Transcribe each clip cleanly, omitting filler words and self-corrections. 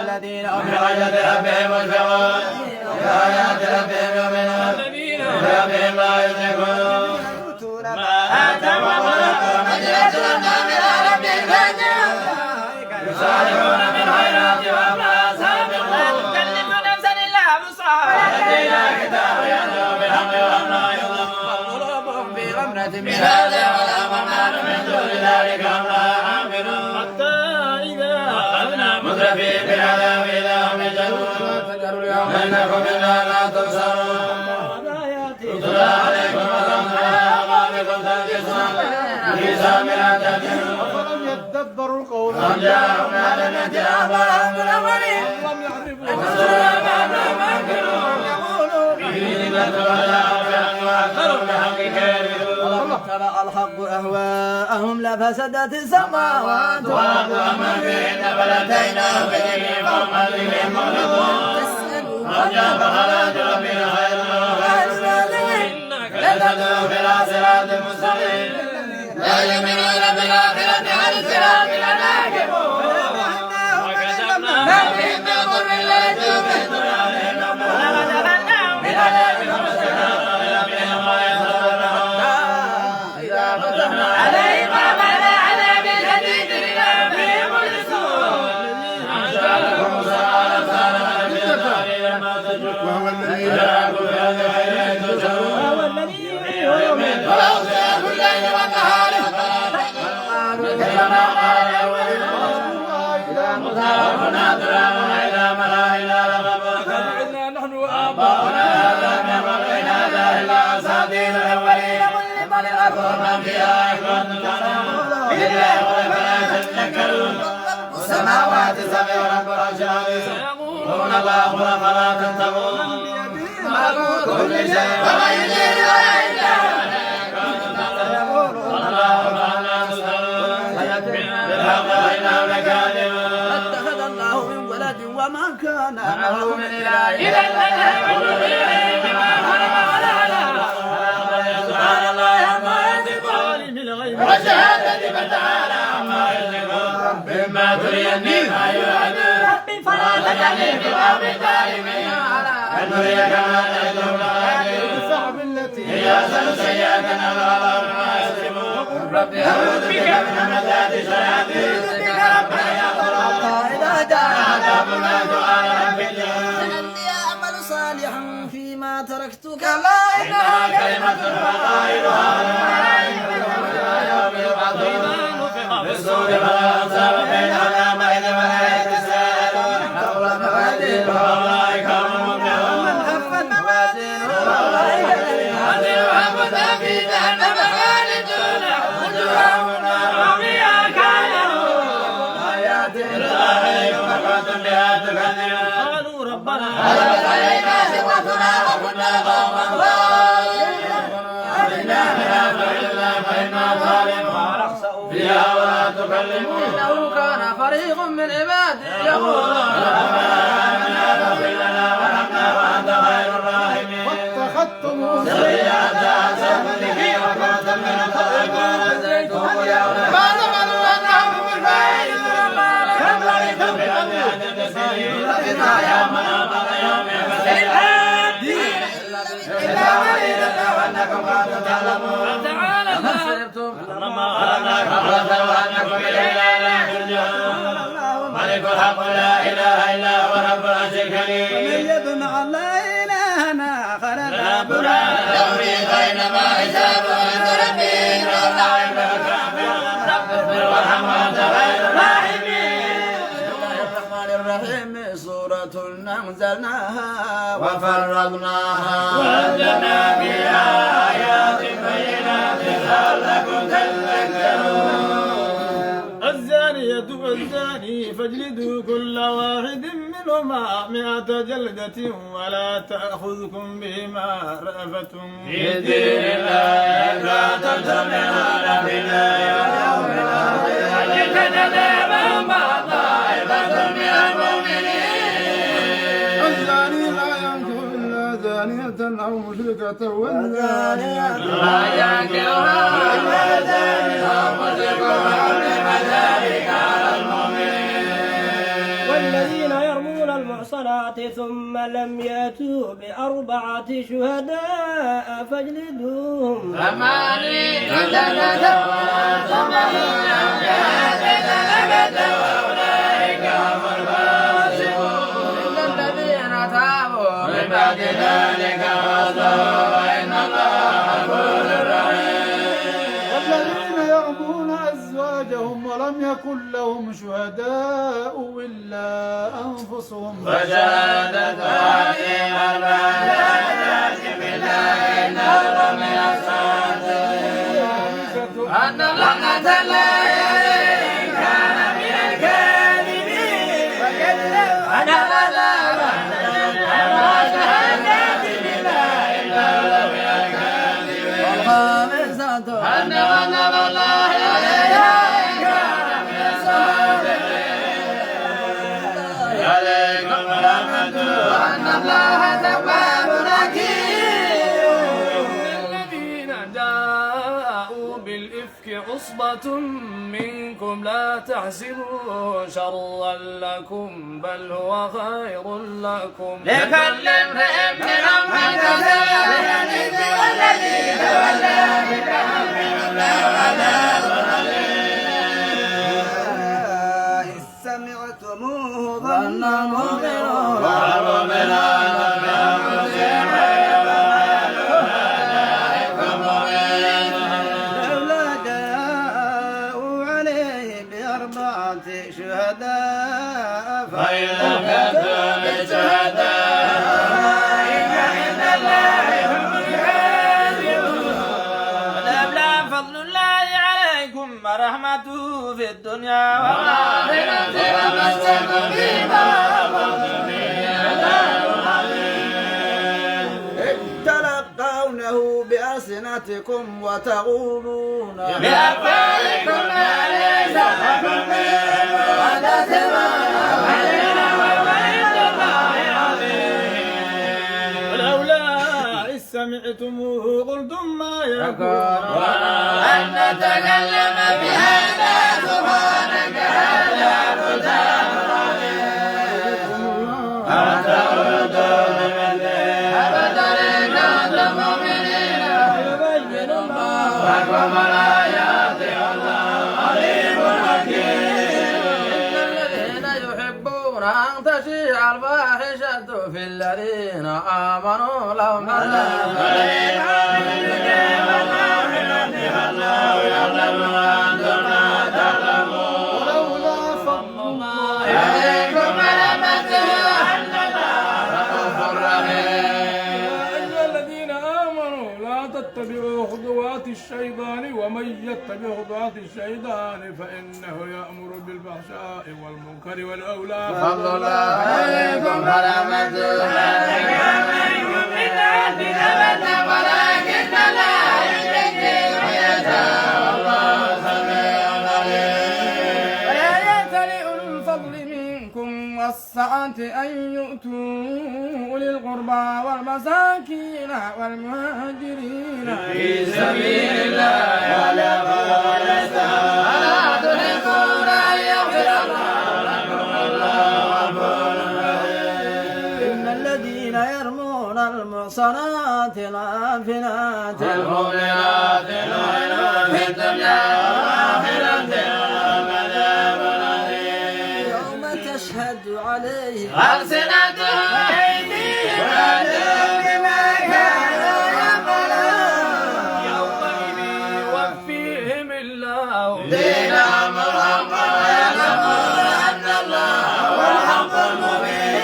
الذين هم بآيات ربهم مشفقون بآيات ربهم يؤمنون بربهم لا يشركون ما آتاهم ربهم يجزون من ربهم فجرون يسارعون بالخيرات وهم لها سابقون لا تكلف نفسا إلا وسعها لدينا كتاب يتلو بالحق وهم لا يظلمون قلوبهم في غمرة من هذا والأمام من دون ذلك هم لها عاملون حتى إذا أخذنا مترفين بالعذاب إذا هم يجهلون فجروا اليوم إنكم إنا لا تبصرون تتلى عليكم وتنزلها أقامكم تنكسون بحساب لا تأتون أفلم يدبروا القول أم جاءهم ما لم يأت آباءهم الأولين لم يعرفوا رسولا ما لم ينكرون به نعمة ولا أرجع وأكثرهم لحق كارهون اتبع الحق أهواءهم لفسدت السماوات والأرض ومن فيهن فلأتيناهم بذكر فهم عن ذكرهم معرضون رجاء فخراج ربنا خير إنك لتدعو إلى صراط مستقيم لا يؤمنون بالآخرة عن الصراط لناكبون وكتبنا ما فيهم من ضر ليجوز عليهم ولقد من عذابهم استكبارا لربهم ويتضرعون إذا فتحنا عليهم أبدا عذاب شديد إلى بهم الرسول أنزلكم سؤال سالم بالقليل ما تجرون وهو الذي يراكم بهذا غير تجرون ويمد ويغفر كل ليل والنهار كما قال الأولين إذا مصابنا دراما إلى ملاهنا لغبوكا نحن آباؤنا هذا من قبل هذا إلا أساطير الأولين من أكبرنا فيها إخوان إلا يقول فلا تتذكرون والسماوات سبع رب العرش عظيم يقولون الله فلا تتقون ملك كل شيء وما يجري ولا إلا الله فلا تسألون بالحق وإنهم لكاذبون اتخذ الله من ولد وما كان معه من إله إذا لذهب كل إله بما خلق ولا لا سبحان الله عما يصفون وشهادة فتعالى عما يشركون مما تريني ما يوعدون فلا تجعلني في القوم الظالمين أن نريك ما نعدهم الصعب التي هي أحسن سيئة أو عذاب ما يصفون رب أعوذ بك من همزات الشياطين بك ربنا يحضرون إذا جاء عذاب ما دعاء رب إني أعمل صالحا فيما تركت كلا إنها كلمة وقائلها يوم يبعثون بالصور فلا أنساب بيننا وبين الملائكة يتساءلون حول موازين فأولئك هم المفلحون من خفت موازينه وأنفسا في جهنم خالدون وجوههم نار وفيها كالحون آيات الله عليكم وكنتم بها تكذبون قالوا ربنا غلبت علينا شقوتنا وكنا قوما ضالين أرنا بها فإنا ظالمون فيها ولا تكلمون إنه كان فريق من عبادي يقولون ربنا آمنا فاغفر لنا وارحمنا وأنت خير الراحمين اتخذتم ذرية سبلك وكنتم من الضالين نجيتهم يوما ما ظنوا أنهم الفائزون كم لبثتم في الأرض عدد سنين لبثنا يوما أو بعض يوم إلا قليلا لو أنكم كنتم تعلمون أم حسبتم أنما خلقناكم عبثا وأنكم إلينا لا ترجعون ملك الحق لا إله إلا هو رب العرش الكريم يدمع لا إلهنا خلق ربنا يومي بينما حسابه عند ربه إن الله يبارك رب اغفر وارحم وأنت خير الراحمين بسم الله الرحمن الرحيم سورة أنزلناها وفرضناها وأنزلنا فيها آيات بينات لعلكم تذكرون الزانية والزاني فاجلدوا كل واحد منهما 100 جلدة ولا تأخذكم بهما رأفة في دين الله إن كنتم تؤمنون بالله واليوم الآخر فاجتنبوا ما طائفة من المؤمنين الزاني لا ينكح إلا زانية أو مشركة والزانية لا ينكحها إلا زاني أو مشرك وحرم ذلك على المؤمنين والذين يرمون المحصنات ثم لم يأتوا بأربعة شهداء فاجلدوهم 80 جلدة ثم لم يأتوا أولئك هم الفاسقون إلا الذين تابوا من بعد ذلك وأصلحوا فإن الله غفور رحيم. والذين يرمون أزواجهم ولم يكن لهم شهداء إلا أنفسهم فشهادة أحدهم أربع شهادات بالله إنه من الصادقين أن لعنة الله عليه كان من الكاذبين وكذب أن العذاب أربع شهادات بالله إنه من الكاذبين والخامسة أن غضب الله عليها إن كان من الصادقين عليكم ورحمة وأن الله تواب حكيم. الذين جاءوا بالإفك عصبة منكم لا تحسبوا شرا لكم بل هو خير لكم لكل امرئ منهم ما كسب من الإثم والذي تولى منهم له عذاب أليم. إذ سمعتموه ظن المؤمنون والمؤمنات بأنفسهم لولا جاءوا عليه بأربعة شهداء فإن لم يأتوا بشهداء فإن عند الله هم الكاذبون. ولولا فضل الله عليكم ورحمته في الدنيا والآخرة لمسكم فيما أفضتم فيه عذاب إذ تلقونه بألسنتكم وتقولون بأفواهكم ما ليس لكم به وتسمعون علينا وعند الله عظيم. ولولا إذ سمعتموه قلتم ما يكون أن نتكلم بهذا سبحانك هذا بهتان عظيم. أفتريك أنت المؤمنين يبين الله لكم الآيات والله عليم حكيم. إن الذين يحبون أن تشيع الفاحشة في الذين آمنوا لهم عذاب أليم والله يعلم وأنتم لا تعلمون ولولا فضل الله عليكم ورحمته أن الله رؤوف رحيم. يا أيها الذين آمنوا لا تتبعوا خطوات الشيطان ومن يتبع خطوات الشيطان فإنه يأمر بالفحشاء والمنكر والأولى فضل الله عليكم ورحمته عليكم من عهد أبدا ولكن لا يزكي من يشاء والله سميع عليم. ولا يأتل أولو الفضل منكم والسعة أن يؤتوا أولي القربى والمساكين والمهاجرين في سبيل الله والأموال ألا تحبون أن يغفر الله لكم والله غفور رحيم. إن الذين يرمون المحصنات الغافلات المؤمنات الغيرات في الدنيا والآخرة لهم عذاب أليم يوم تشهد عليهم ألسنتهم أيديهم وأرجلهم بما كانوا يعملون يومئذ يوفيهم الله دينهم الحق ويعلمون أن الله هو الحق المبين.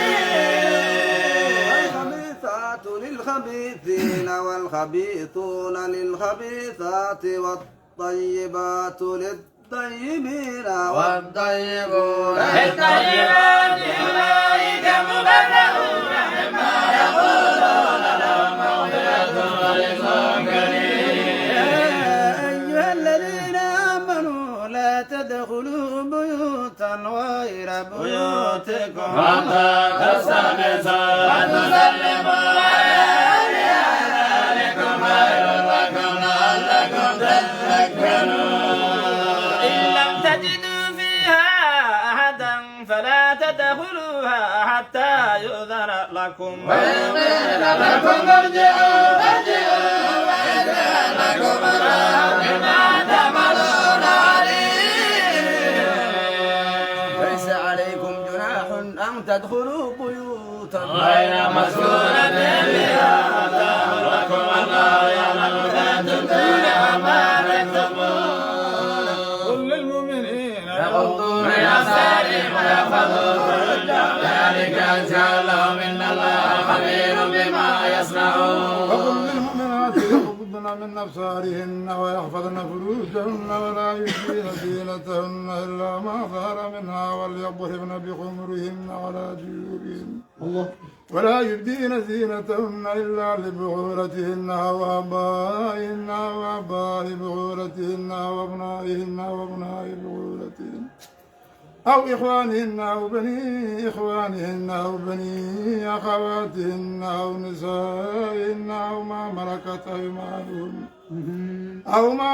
والخبيثات للخبيثين والخبيثون للخبيثات والطيبات للطيبين والطيبون للطيبات أولئك مبرؤون مما يقولون لهم مغفرة ورزق كريم. يا أيها الذين آمنوا لا تدخلوا بيوتا غير بيوتكم حتى تستأنسوا وتسلموا على أهلها ذلكم خير لكم لعلكم تذكرون إن لم تجدوا فيها أحدا فلا تدخلوها حتى يؤذن لكم وإن قيل لكم ارجعوا فارجعوا وإن قيل لكم ارجعوا بما تعملون عليم. ليس عليكم جناح أن تدخلوا بيوتا غير مسكونة بها وتأمركم الله يعلم ما تبدون وما تكتمون. قل للمؤمنين يغضوا من أبصارهم ويحفظوا فروجهم ذلك أزكى لهم إن الله خبير بما يصنعون. وقل للمؤمنات يغضضن من أبصارهن ويحفظن فروجهن ولا يبدين زينتهن إلا ما ظهر منها وليضربن بخمرهن على جيوبهن ولا يبدين زينتهن إلا لبعولتهن وآبائهن وآباء بعولتهن وأبنائهن وأبناء بعولتهن أو إخوانهن أو بني إخوانهن أو بني أخواتهن أو نسائهن أو ما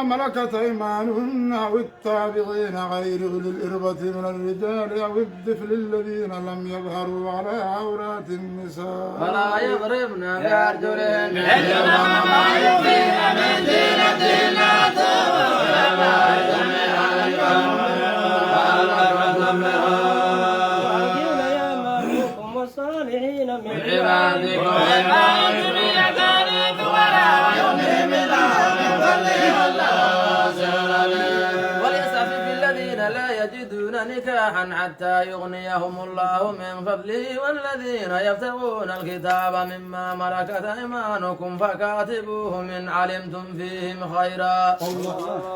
ملكت أيمانهن أو التابعين غير أولي الإربة من الرجال أو الطفل الذين لم يظهروا على عورات النساء ولا يضربن بأرجلهن إنما ما يخفين من زينتهن والصالحين من عبادكم وإمامكم يكاريك ولا يغني الله من فضله والله سبحانه. وليستعفف الذين لا يجدون نكاحا حتى يغنيهم الله من فضله والذين يبتغون الكتاب مما ملكت أيمانكم فكاتبوهم إن علمتم فيهم خيرا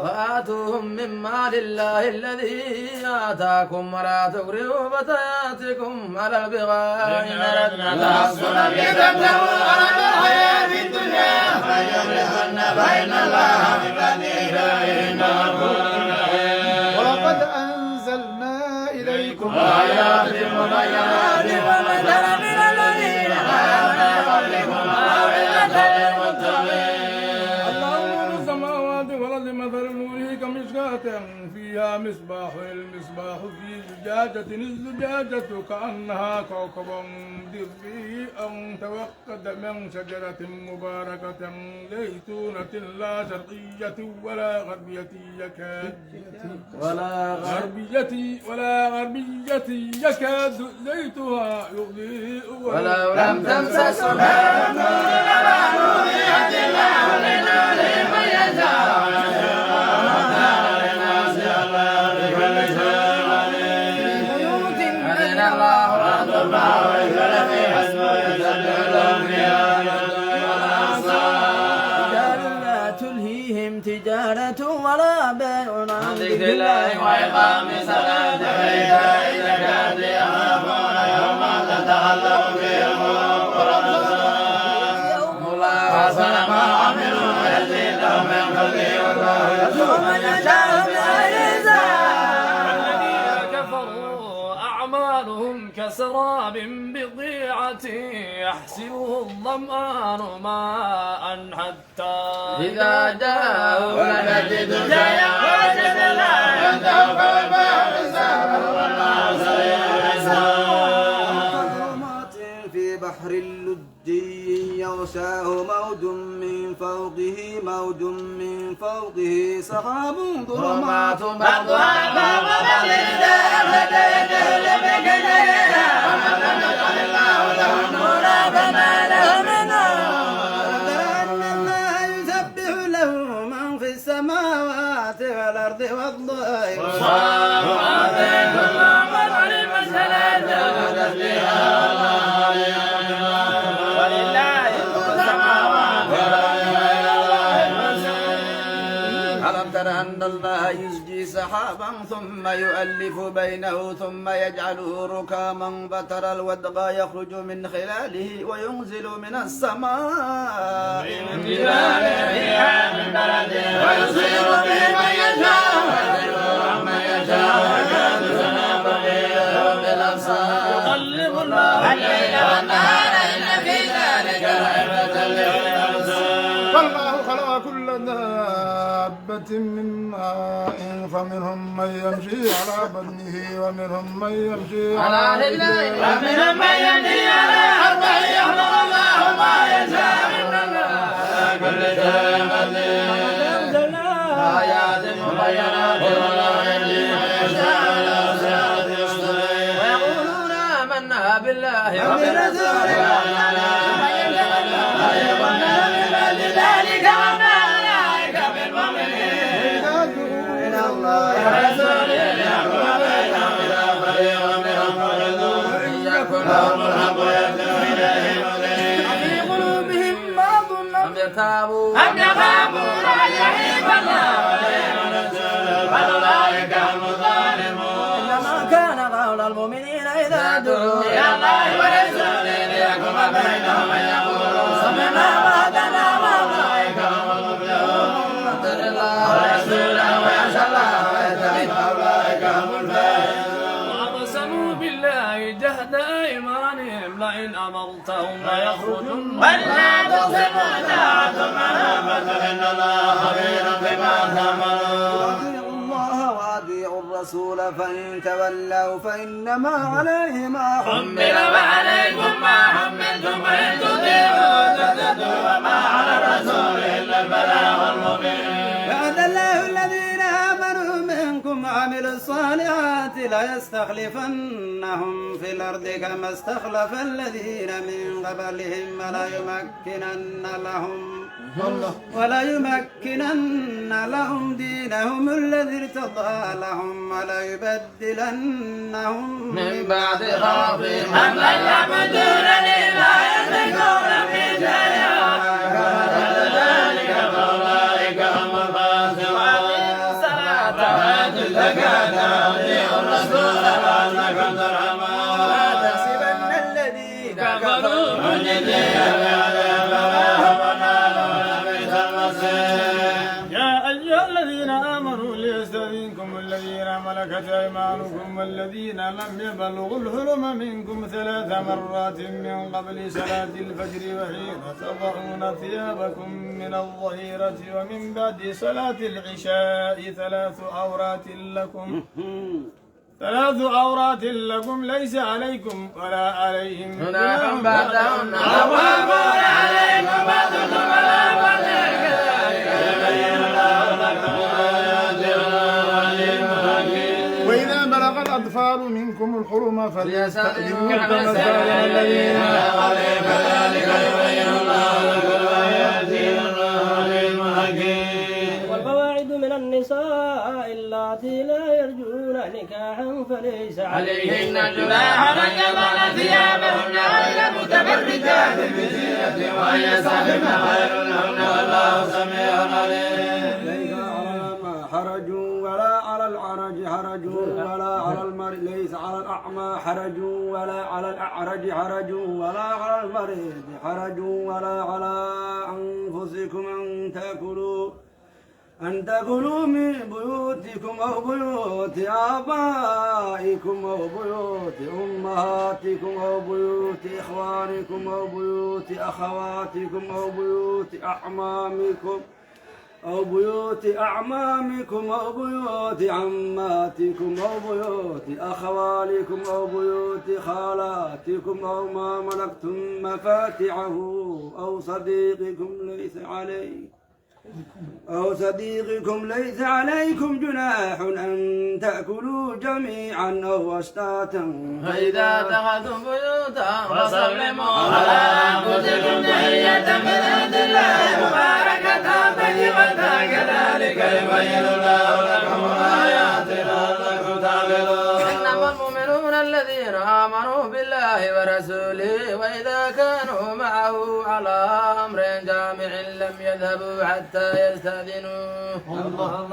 وآتوهم مما لله الذي آتاكم ولا تكرهوا فتياتكم على البغاء إن أردنا تحصنا بتبتغوا عرض الحياة الدنيا فيغرقن فإن الله من فضله ولقد أنزلنا إليكم آيات مبينات ومثلا من الذين آمنوا قبلكم موعظة للمتقين. الله نور السماوات والأرض مثل نوره كمشكاة فيها مصباح المصباح في زجاجة الزجاجة كأنها كوكب دري أو توقد من شجرة مباركة زيتونة لا شرقية ولا غربية يكاد زيتها يضيء ولو لم تمسسوا نور على نور يهدي الله لنوره من يشاء ويهدي للناس الله بكل شيء عليم. أذن الله أن ترفع ويذكر فيها اسمه يسبح له فيها رجال لا تلهيهم تجارة ولا بيع عن ذكر الله وإقام الصلاة وإيتاء الزكاة يخافون يوما تتقلب فيه القلوب والأبصار. الله حسن ما عملوا ويزيدهم من فضله والله يرزق من يشاء بغير حساب. الذين كفروا أعمالهم كسراب بضيعة يحسبه الظمآن ماء حتى إذا جاءوا لم يجدوا شيئا ووجد لا ينتهوا فالباب سهل والله سريع الحساب. كظلمات في بحر اللجي يغشاه موج من فوقه سحاب ظلمات بعضها فوق بعض ومن لم يجعل الله له نورا فما له من أن الله يسبح له من في السماوات والأرض والطير ألم تر أن الله يزجي سحابا ثم يؤلف بينه ثم يجعله ركاما فترى الودق يخرج من خلاله وينزل من السماء من جبال فيها من برد ويصيب به من يشاء ويذل من يشاء ويكاد سنا بقيه بالابصار يقلب الله الليل والنهار ان في ذلك لعبرة لأولي الابصار. والله خلق كل دابة من ماء فمنهم من يمشي على بطنه ومنهم من يمشي على رجلين ومنهم من يمشي على أربع يخلق الله ما يشاء إن الله على كل شيء قدير آيات مبينات والله يهدي من يشاء إلى صراط مستقيم ويقولون آمنا بالله وبرسوله ذلك وما أولئك بالمؤمنين إلى الله ورسوله ليحكم بينهم إذا فريق منهم معرضون وإن يكن لهم الحق يأتوا إليه مذعنين في قلوبهم مرض أم يرتابوا أم يخافون أن يحيف الله عليهم ورسوله فأولئك هم الظالمون إنما كان قول المؤمنين إذا دعوا إلى الله ورسوله ليحكم بينهم أن يقولوا سمعنا وأطعنا وأولئك هم المفلحون ورسوله ويخشى الله ويتقي أولئك هم الفائزون وأقسموا بالله جهد أيمانهم لئن أمرتهم ليخرجن ولا تقسموا طاعة معروفة إن الله خبير بما تعملون أطيعوا الله وأطيعوا الرسول فإن تولوا فإنما عليه ما حمل وعليكم ما حملتم وإن تطيعوا تهتدوا وما على الرسول إلا البلاغ المبين وعد الله الذين آمنوا منكم وعملوا الصالحات ليستخلفنهم في الأرض كما استخلف الذين من قبلهم ولا يمكنن دينهم الذي ارتضى لهم وليبدلنهم من بعد خوفهم أمن يعبدونني لا يشركون في شيئا ذلك فأولئك هم الفاسقون وآتوا الزكاة وأطيعوا الرسول لعلكم ترحمون لا تحسبن الذين كفروا معجزين يا أيها الذين آمنوا ليستأذنكم الذين ملكت أيمانكم والذين لم يبلغوا الحلم منكم 3 مرات من قبل صلاة الفجر وحين تضعون ثيابكم من الظهيرة ومن بعد صلاة العشاء 3 عورات لكم ليس عليكم ولا عليهم جناح بعدهن طوافون عليكم بعضكم على بعض كذلك يبين الله لكم آياته والله عليم حكيم وإذا بلغ الأطفال منكم الحلم فليستأذنوا كما فليستأذنوا استأذن الذين كذلك يبين الله لكم آياته والله عليم حكيم والقواعد من النساء اللاتي لا يرجون نكاحا فليس عليهن جناح أن يضعن ثيابهن غير متبرجات بزينة وأن يستخدمن خير لهن والله سميع عليم ليس على ما حرج ولا على العرج حرج ولا على المريض ليس على الأعمى حرج ولا على الأعرج حرج ولا على المريض حرج ولا على أنفسكم أن تأكلوا من بيوتكم أو بيوت آبائكم أو بيوت أمهاتكم أو بيوت إخوانكم أو بيوت أخواتكم أو بيوت أعمامكم أو بيوت أعمامكم أو بيوت عماتكم أو بيوت أخوالكم أو بيوت خالاتكم أو ما ملكتم مفاتحه أو صديقكم ليس عليكم جناح أن تأكلوا جميعا أو أشتاتا فإذا دخلتم بيوتا وسلموا على أنفسكم تحية من عند الله مباركة طيبة كذلك يبين الله لكم آياته لعلكم تعقلون إنما المؤمنون الذين آمنوا بالله ورسوله وإذا كانوا معه على أمر جامع لم يذهبوا حتى يستأذنوه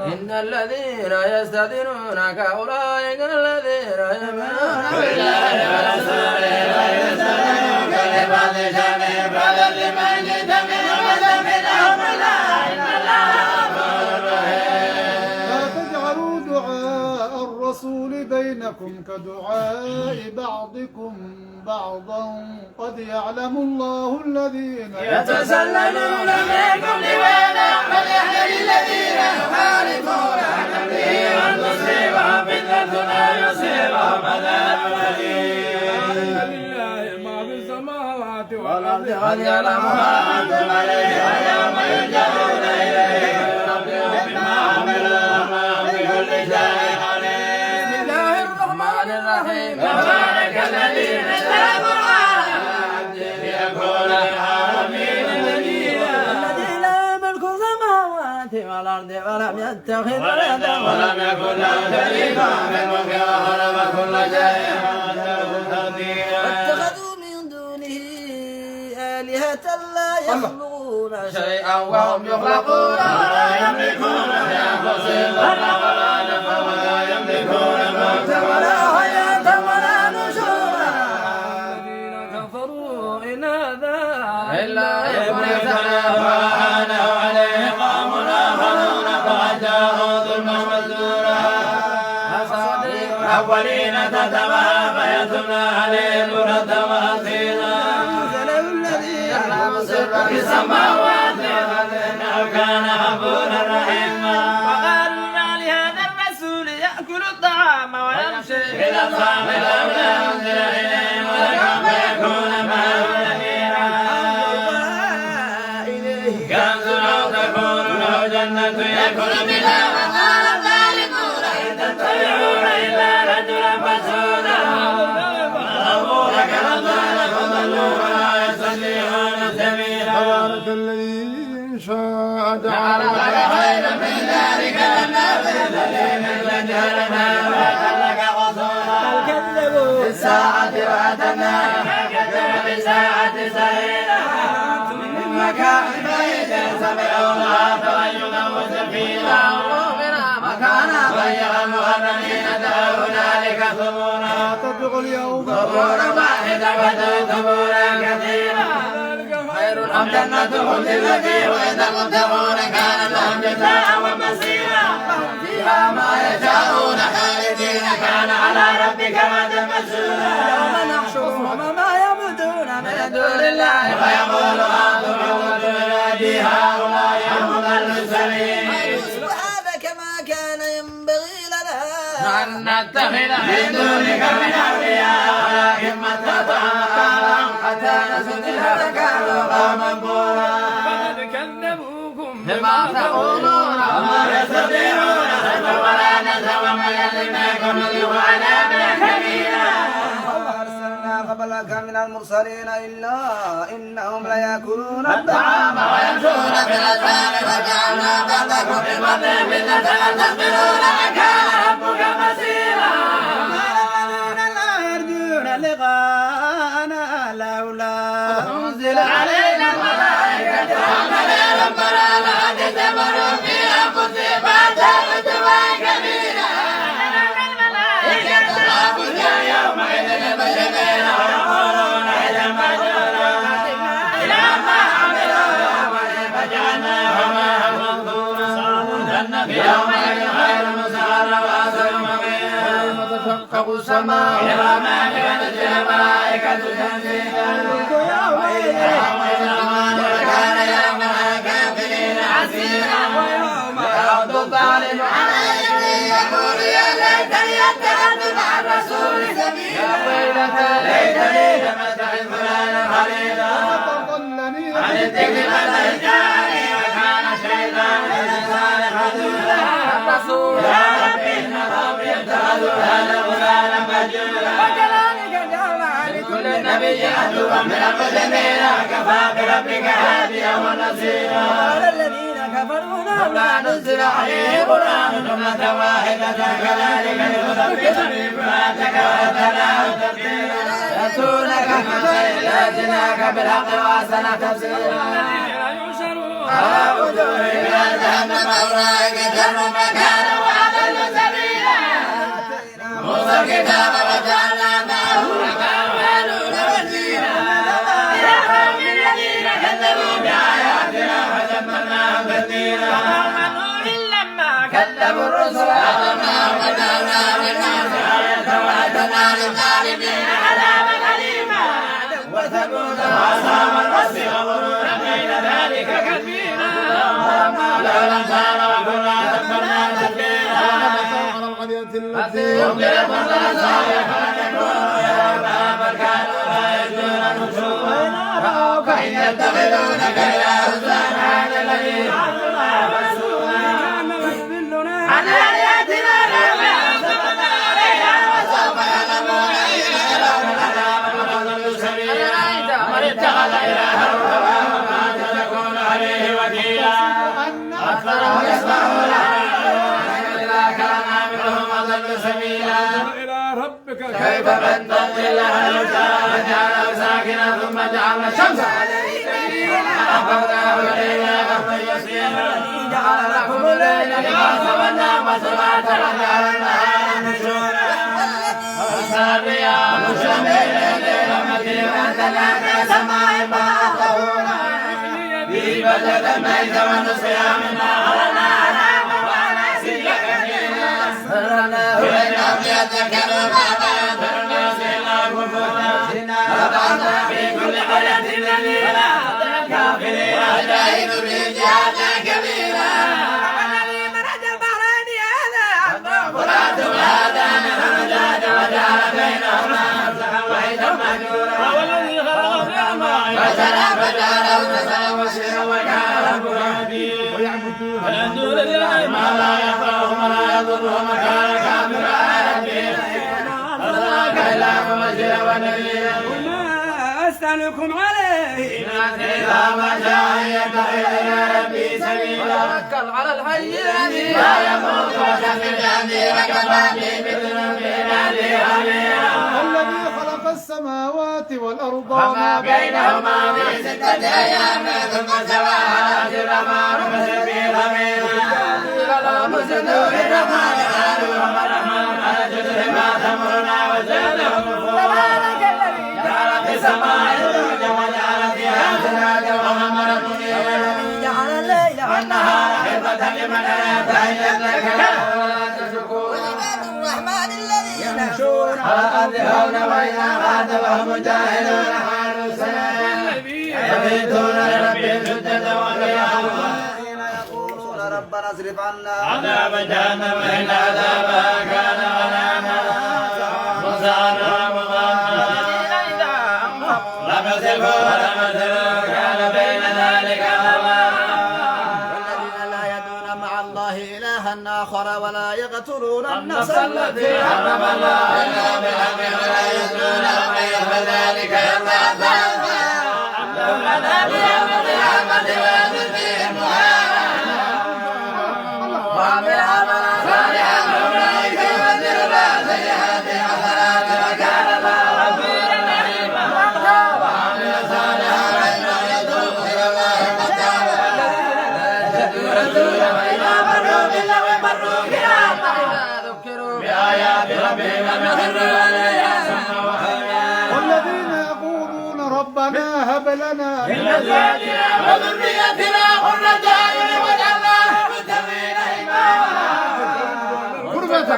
إن الذين يستأذنونك أولئك الذين يؤمنون بالله ورسوله لا يستأذنوك لبعض شأنهم فاذن لمن جئت منهم وتمنهم لا إن الله غفور رحيم لا تجعلوا دعاء الرسول بينكم كدعاء بعضكم بعضا قد يعلم الله الذين يتسللون منكم لواذا فليحذر الذين يخالفون عن امره ان تصيبهم فتنه لا يصيبهم عذاب اليم. لله ما في السماوات والأرض قد يعلمها أنتم عليه ويوم يرجعون إليه فينبئهم بما عملوا وما بكل شيء عليم. بسم الله الرحمن الرحيم. تبارك الذي نزل القرآن على عبده ليكون للعالمين نذيرا. الذي له ملك السماوات والأرض ولم يتخذ ولدا ولم يكن له شريك في الملك وخلق كل شيء واتخذوا من دونه آلهة لا يخلقون شيئا وهم يخلقون ولا يملكون لأنفسهم ضرا ولا نفعا ولا يملكون موتا ولا حياة ولا نشورا. الذين كفروا إن هذا إلا إبليس فأعانه عليه قوم آخرون فأتاه ظلما وزورا. أساطير الأولين كتبها فيتمنى عليه بكرة وأصيلا. الذي يعلم سر في السماوات والأرض إنه كان غفورا رحيما. وقالوا ما لهذا الرسول يأكل الطعام ويمشي في الأسواق لولا أنزل إليه ملك فيكون معه نذيرا. كنز أو تكون له جنة يأكل منها وقال الظالمون إن تتبعون إلا رجلا مسودا. أبوك رضا فضلوا ولا يستطيعون سبيلا. تبارك الذي إن شاء جعل لك خيرا من ذلك الناس الذين جعلنا لك قصورا. كذبوا بالساعة وأتنا كذبوا بالساعة سهيلا. من مكان بعيد سمعوها تغيرا وسفينا. ومنا مكانا ضيقا مغرقين دعوا هنالك ثبورا. تبلغ اليوم ثبورا واحدا ودعوا ثبورا كثيرا. خير أم جنة الخلد التي وعد المتقون كان لهم جزاء ومصيرا. فيها ما يشاءون خالدين كان على ربك وعدا مسؤولا. يوم نحشرهم ما يعبدون من دون الله ويقول أنتم عبدتم من أجل هؤلاء هم ضلوا السبيل. هذا كما كان ينبغي لنا أن نتخذ من دونك من أولياء ولكن متعتهم حتى نسوا تلك كانوا قوما بورا. فقد كذبوكم بما تقولون وما يستطيعون صرفا ولا نسوا وما يلمكم نذيق عذابا كبيرا. وما أرسلنا قبلك من المرسلين إلا إنهم ليأكلون الطعام الطعام ويمشون في الأسواق وجعلنا بعضكم لبعض فتنة أتصبرون وكان ربك بصيرا. الذين لا يرجون لقاءنا لولا أنزل علينا الملائكة وقال ربنا لا تزمروا في أنفسهم فأتوا عتوا كبيرا. الملائكة تعبدون يومئذ المجرمين ويقولون إذا مجرمون إلى ما عملوا يومئذ فجعلناه معهم منثورا. جنة يومئذ غير مسعر وأسر مبينا. تشقق السماء إلى ما كانت الملائكة تنزيلا. وكان يومها كافرين عسيرا. ويوم يعود الظالم على يديه يقول يا ليتني اتخذت مع الرسول سبيلا. يا ويلتى ليتني لم اتخذ فلانا خليلا. ضلني عن الذكر الذي جاءني وكان الشيطان للإنسان خذولا. الرسول يا ربي إن قومي اتخذوا هذا فلانا مجهولا. وكذلك جعلنا لكل نبي عدوا من المجرمين وكفى بربك هاديا ونصيرا. قال الذين كفروا لولا نزل عليه قرآن جملة واحدة كذلك لنثبت به فؤادك ورتلناه ترتيلا. يأتونك بخير جئناك بالحق وأحسن تفسيرا. على وجوههم إلى جهنم أولئك شر مكانا وأضل سبيلا. موسى الكتاب وجعلنا معه هارون وزيرا. إلى قوم الذين كذبوا بآياتنا فدمرناهم تدميرا. وقوم نوح لما كذبوا الرسل أخذناهم وجعلنا بالناس آية وأتنا ثبوت وأصحاب الرس غبرون بين ذلك كثيرا لولا كان وكنا تبرنا تدبيرا على القرية التي يمكن كنا صالحا يكونوا يا باب كانوا لا يجدون النشور فإن يتخذونك يا حسان هذا الذي عنا مسؤولا عن آلهتنا لما ثبت عليها وسوف يعلمون حين يرون العذاب من أضل سبيلا من اتخذ إلها هواه فأنت تكون عليه وكيلا أكثرهم يسمعون إذا كان منهم أضل سبيلا إلى ربك كيف بدل الموتى وجعله ساكنا ثم جعلنا الشمس عليه دليلا أخذناه إلينا أخذا يسيرا جعل لكم الليل لباسا والنوم سباتا وجعل النهار نشورا وأرسل الرياح بشرا بين يدي رحمته وأنزلنا من السماء ماء طهورا به بلدة ميتا ونسقيها مما أهلنا أنعاما وأناسيا كثيرا سرناه بينهم ليذكروا بعض ينذر الناس إلا كفورا رفعنا في كل قرية نذيرا الكافرين أجاهد به جهادا كبيرا والذي مرج البحرين هذا فرات وهذا من أمجاد وجعل بينهما نفسا وحيدا مهجورا والذي خلق الأعمى فجعل فجعله نسلا وسيرا وكان ربك حكيما من دون الله ما لا ينفعهم ولا يضرهم كان كافر آياتهم أرسلناك إلا مبشرا ونذيرا وما أسألكم عليه إذا ما شاء يتخذ إلى ربي سبيلا توكل على الحي الذي لا يموت وسبح بحمده وكفى به بذنوب عباده خبيرا الذي خلق السماوات والأرض وما بينهما في 6 أيام ثم استوى على الرحمن فسبح خبيرا لهم سجود الرحمن قالوا رب الرحمن على جزر ما تمرنا وزادهم نفورا جعل في السماء بروجا وجعل فيها سراجا وقمرا منيرا جعل الليل والنهار خلفة لمن أراد أن يذكر ولا تشكوا وعباد الرحمن الذين يمشون على الأرض هونا وإذا خاطبهم الجاهلون قالوا سلاما يبيتون لربهم سجدا وقياما يقولون ربنا اصرف عنا عذاب جهنم إن عذابها كان غراما وسعنا مغاما لم يصفوا ولم يصلوا كان بين ذلك قرما والذين لا يدعون مع الله إلها آخر ولا يقتلون النفس التي حرم الله إلا بالحق ولا يزنون ومن يفعل ذلك يلقى عذابا لهم عذاب يوم القيامة ويزيد فيهم وعمل عملا صالحا فأولئك يبدل الله سيئات حسنات وكان الله غفورا رحيما وعمل صالحا فإنه يتوب إلى الله متابا لا يشهدون الزور وإذا مروا باللغو مروا كراما وإذا ذكروا بآيات ربهم لم يخروا عليها سما وحميدا والذين يقولون ربنا هب لنا من أزواجنا وذريتنا قرة أعين واجعلنا للمتقين إماما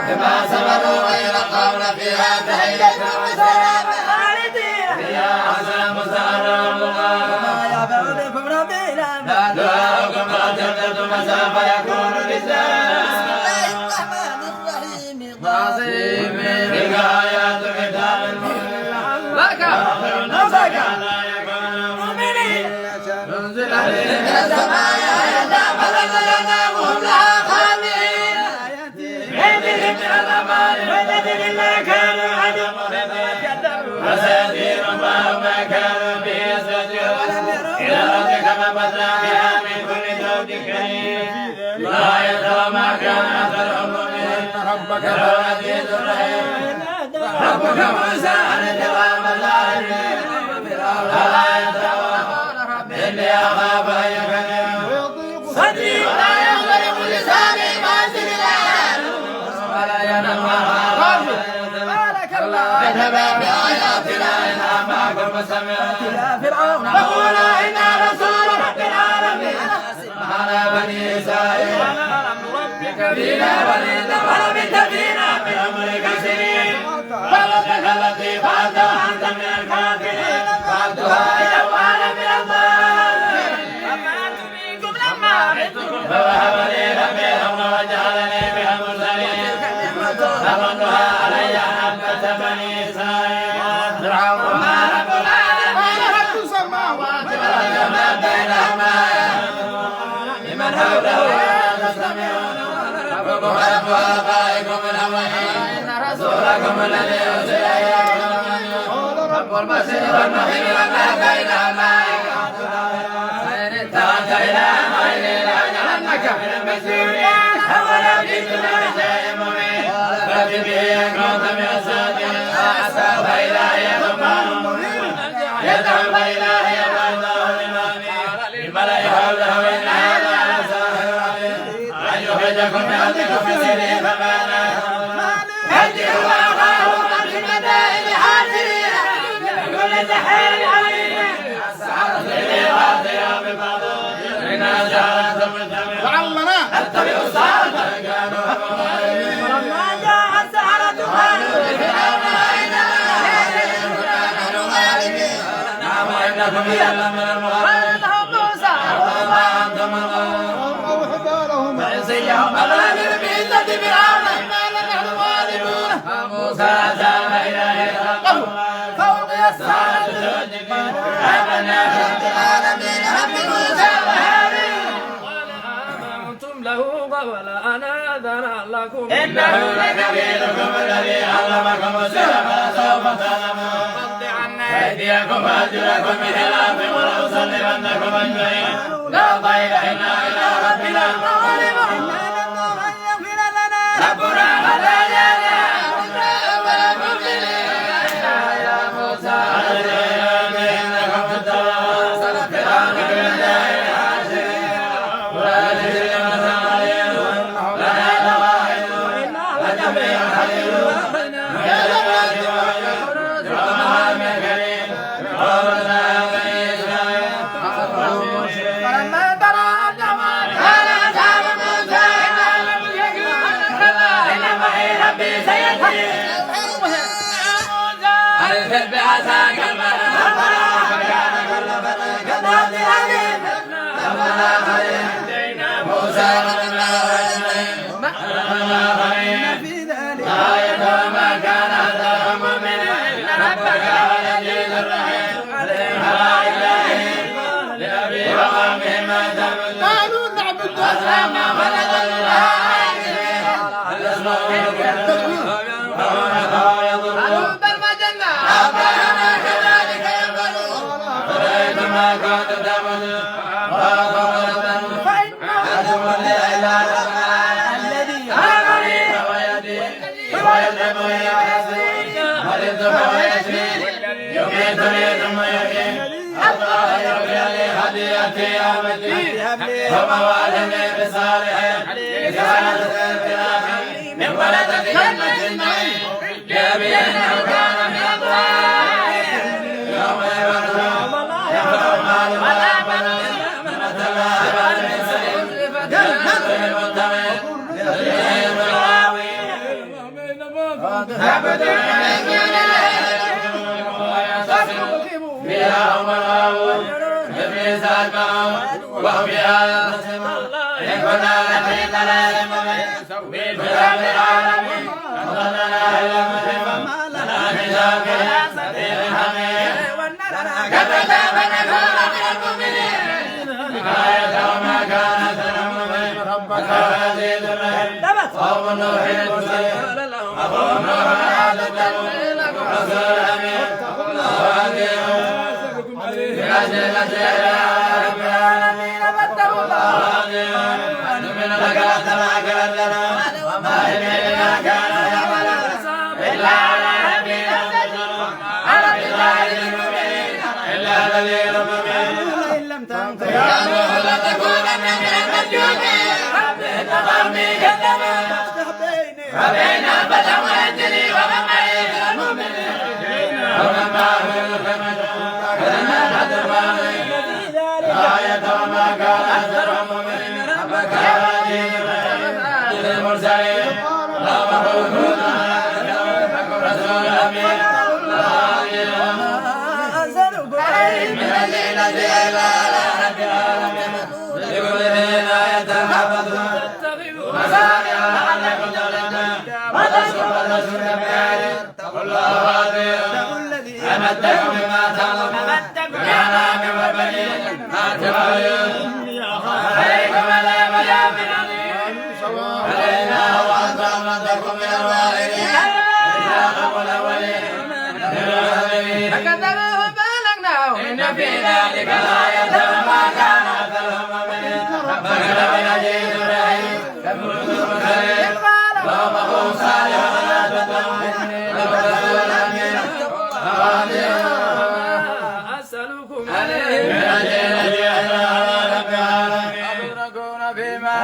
بما صبروا ويلقون فيها تحية وسلام خالدين فيها حسنا مستقرا مقاما وما يعبأ بكم ربنا دعاؤكم فأجبتم فسوف يكون لسانا بسم الله الرحمن الرحيم طاسيم تلك آيات كتاب المبين لك نفسك لا يكون مؤمنين ننزل عليهم من السماء آية فنزلناهم لها خامعين بهم من الأمان والذين لا كانوا عنهم معرضين وسيزيد الله ما كانوا به يستهزئون إلى ربك فبدنا بها من كل زوج كريم الآية وما كان أكثرهم مؤمنين ربك هو العزيز الرحيم ربك موسى أن جواب الظالمين الآية إني أخاف أن يكذبون صدري لا يغلق لساني ما سجلان ولا ينام بارك الله كتبا بآياتنا إنا معكم فسمعوا إلى فرعون فقولا إنا رسول رب العالمين معنا بني إسرائيل ربك فينا وليدا ولبث فينا من أمرك سنين فلتك التي فعلت وأنت من الكافرين فعلتها رب آبائكم الأولين إن رسولكم الذي أرسل إليكم رب المشرق والمغرب وما بينهما فإن اتخذت إلها غيري لأجعلنك من المسجونين أولا جئتم بشيء مبين فأت به إن كنت من الصادقين فأسأل فإلهي ثم يدعو فإلهي فأرضاه للملأ حوله إن هذا لساحر عليم أن يخرجكم من أرضكم بسره فماذا يجئوا وأخاهم في المدائن حاضرين كل سحر عليم السحرة الذي غاضيا بفضل إنا جعلتم مجتمعا اتبعوا السحرة إن كانوا هم الغالبين ولما جاء السحرة قالوا لفرعون إنكم إذا من المغربين وما أنتم الغالبون فعصيهم الغالب بعزة فرعون إنا لنحن الغالبون فموسى زام إليه فألقي السحرة ساجدين آمنا برب العالمين رب موسى وهارون آمنتم له قبل أن آذن لكم إنه لكبيركم الذي علمكم السحر فسوف تعلمون أيديكم وأرجلكم من خلاف ولأصلبنكم أجمعين لا ضير إنا إلى ربنا منقلبون ربنا هدانا ولا مؤمنين يا موسى إنكم تتبعون فرعون بالله الحاشرين ولا تجرمن عليهم لنا لغائب وجميع حليلون بعساك موسى في ذلك آية ما كان أتاهم من إن ربك للعزيز الرحيم عليها إلهي لأبي وقومه ما تعبدون قالوا نعبد أصناما فنظل لها عاكفين هل يسمعون قالوا بل وجدنا آباءنا كذلك يفعلون فرأيتم ما كنتم تعبدون فإنهم لله الذي أمرني ويدعمني ويسري مرضت ويشفي يميتني ثم يحيي الله يغفر لي هديتي أمتي ثم وعدني بصالحين كانت في من ولدة جنة معي لأبي إنه كان من الضالين يوم يفرح مال ولا بنون متلاعبا من سليم المتقين فيها هم الغاوون بميزان وهم بها يختصمون إن كنا لفي ضلال مبين برب العالمين أضلنا إلى مجرم لنا من شافع سبيل حميد كذبنا فنكون من المؤمنين آية وما كانت المؤمنين ربك عزيز الرحيم قوم نوح المرسلين أخوهم نوح هذا التنوين رسول أمين وأديهم بأجل رب العالمين فاتقوا الله نؤمن لك أتبعك لنا وما إلينا كانوا يعملون إلا على نبينا على بالله المؤمنين إلا دليل مبين إن لم تنطق يا نوح لتكونن من المسجونين إن قومي كذبون فبين البشر ويجري ومن معي من المؤمنين ومن معه الخمس كلنا قدر آية وما كان أكثرهم مؤمنين ربك عزيز للمرسلين لا مخلوقون رسول أمين من الذين إلى رب العالمين لكل ذي آية حفظوا مسامع لعلكم تغلبون وتشكروا بآية اتقوا الله وأطيعون أمدكم بما تعلمون بأنعام وبنين ما تبغون عليكم لا مجامل علينا في ذلك الآية وما كان أكثرهم مؤمنين ربك لو يجيد الرحيم يفوز المرسلين قومه صالح ولا تتوهم لو رسول أمين أسألكم عليه من أجل رب العالمين أبركون فيما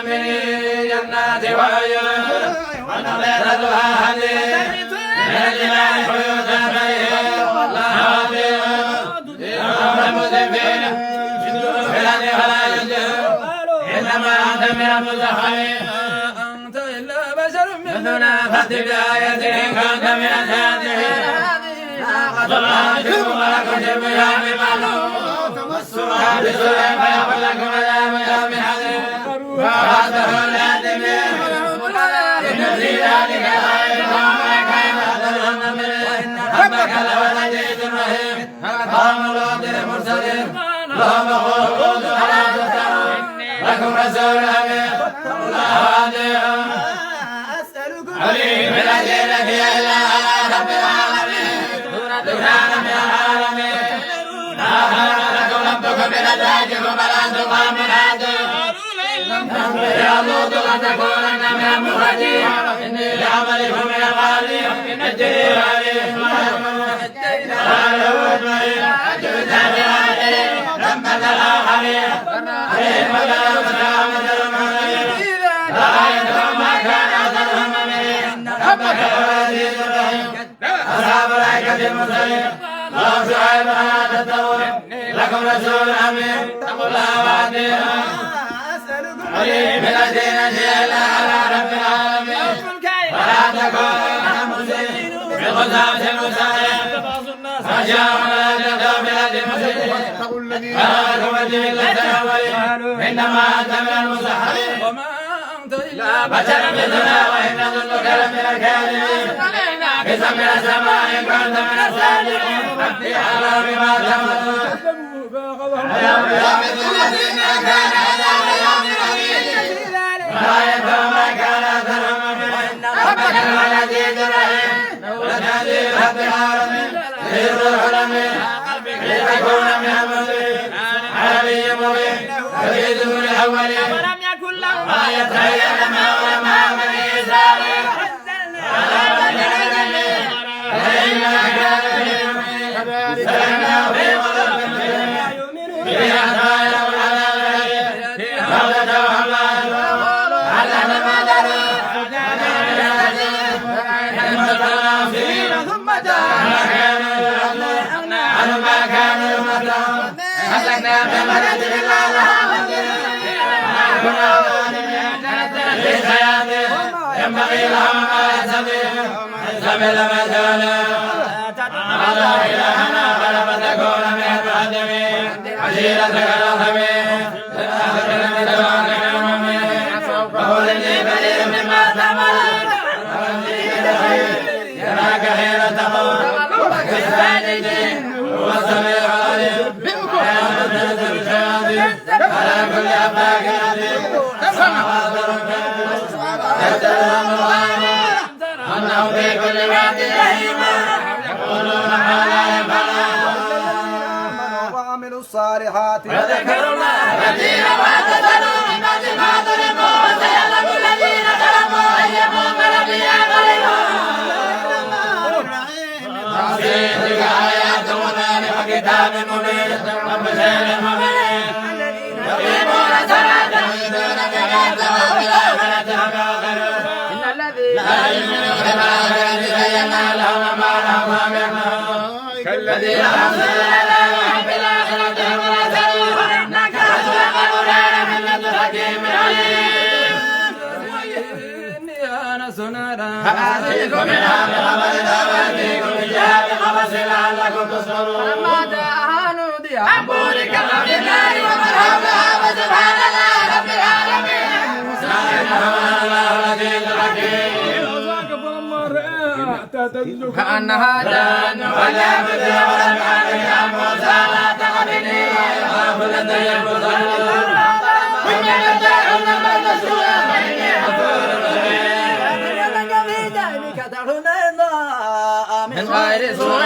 آمنين جنات وعيون ونظرتها حديد من الجبال حيوتا بيت الله يوم المسلمين في الأرض فلا ينجر إنما أنت من المزحمين أنت إلا بشر مثلنا فأت بآية إن كنت من الصادقين صلاتكم ولكم بها بمعلوم والسرعة بسرعة فيقول لكم عذاب يوم حديد فأعطه الآدمين إن في ذلك آية وما كان أكثرهم مؤمنين ربك لو لجيت الرحيم قوم لوط المرسلين لهم خلود ولا تسترون لكم رسول أمين الله أطيعون عليم الذين في إلا على رب العالمين دونان من العالمين ما خلق لكم ربكم من أزواجكم بل أنتم قوم عادون يا لوط لتكونن من المخرجين إني لعملكم من الغالين نجني عليهم قالوا اجمعين أجوزا بهذه لما الآخرين عليهم ولا مسلامة المحرمين رأيتهم ما كان أثرهم منهم ربك العزيز الرحيم أصحاب الأيكة المرسلين لهم شعيب لا تتقون لكم رسول أمين اتقوا الله وأطيعون عليم الذين جئنا على رب العالمين ولا تكونوا كالمسلمين بالغزاة المسلمين فجاءوا لا تدعوا بلاد المسلمين فلكم الجبلة الأولين إنما أنت من المسحرين وما أنت إلا بشر مثلنا وإن نظنك لمن الكاذبين بسم السماء إن كنت من الصادقين ربي على بما تمنون الذين كان عذاب يوم رهيب رأيتهم ما كان أثرهم منهم ربك العزيز الرحيم ونادي رب العالمين في الروح الأمين لتكون من المسلمين علي مبين وفي ذكر الأولين ولم يكن لهم ما يتخيل ما علماء بني إسرائيل على بني العالمين فإنما كان فيهم سلمنا في قلوبهم في أحسان والعذاب فقد الله على ما دروا ثم عن ما كانوا يمتعون أهلكنا بمرض الله في حياته ينبغي لهم ما يستطيعون سبيل مثلا على إلهنا فلم تكون من المقدمين عشيرتك الأخمين وهو الذي بريء مما تعملون يراك حين تقول كالساجدين هو السميع العليم وينزل الشياطين على كل أفاك أثيم حاضر يستلزم الغيب أنه في كل واد يهيم يقولون ما لا يفعلون وعملوا الصالحات وذكروا الله كثيرا واعتذروا من بعد ما ظلموا وسيعلم الذين ظلموا أيهم منقلب ينقلبون تلك آيات وذلك كتاب مبين وبشير مبين يقيمون الصلاة ويؤتون الزكاة وهم بالآخرة هم يوقنون إن الذين لا يؤمنون بالآخرة زينا لهم أعمالهم ويعملون كالذين أرسل الله وهم بالآخرة هم يرسلون نكرة وقبلان من لدن حكيم عليم إني أنا سنارا فآتيكم منها بخبر وآتيكم بها بخبر لعلكم تصبرون فلما جاءها نودي أن بورك في النار ومن حولها وسبحان الله رب العالمين سبحان الله العزيز الحكيم كأنها جان ولا بدر ولم يعلم يا موسى لا تقبلني ويخاف لدي المصلون وإن يدعون من مسؤولا فإني غفور رحيم من غير سوء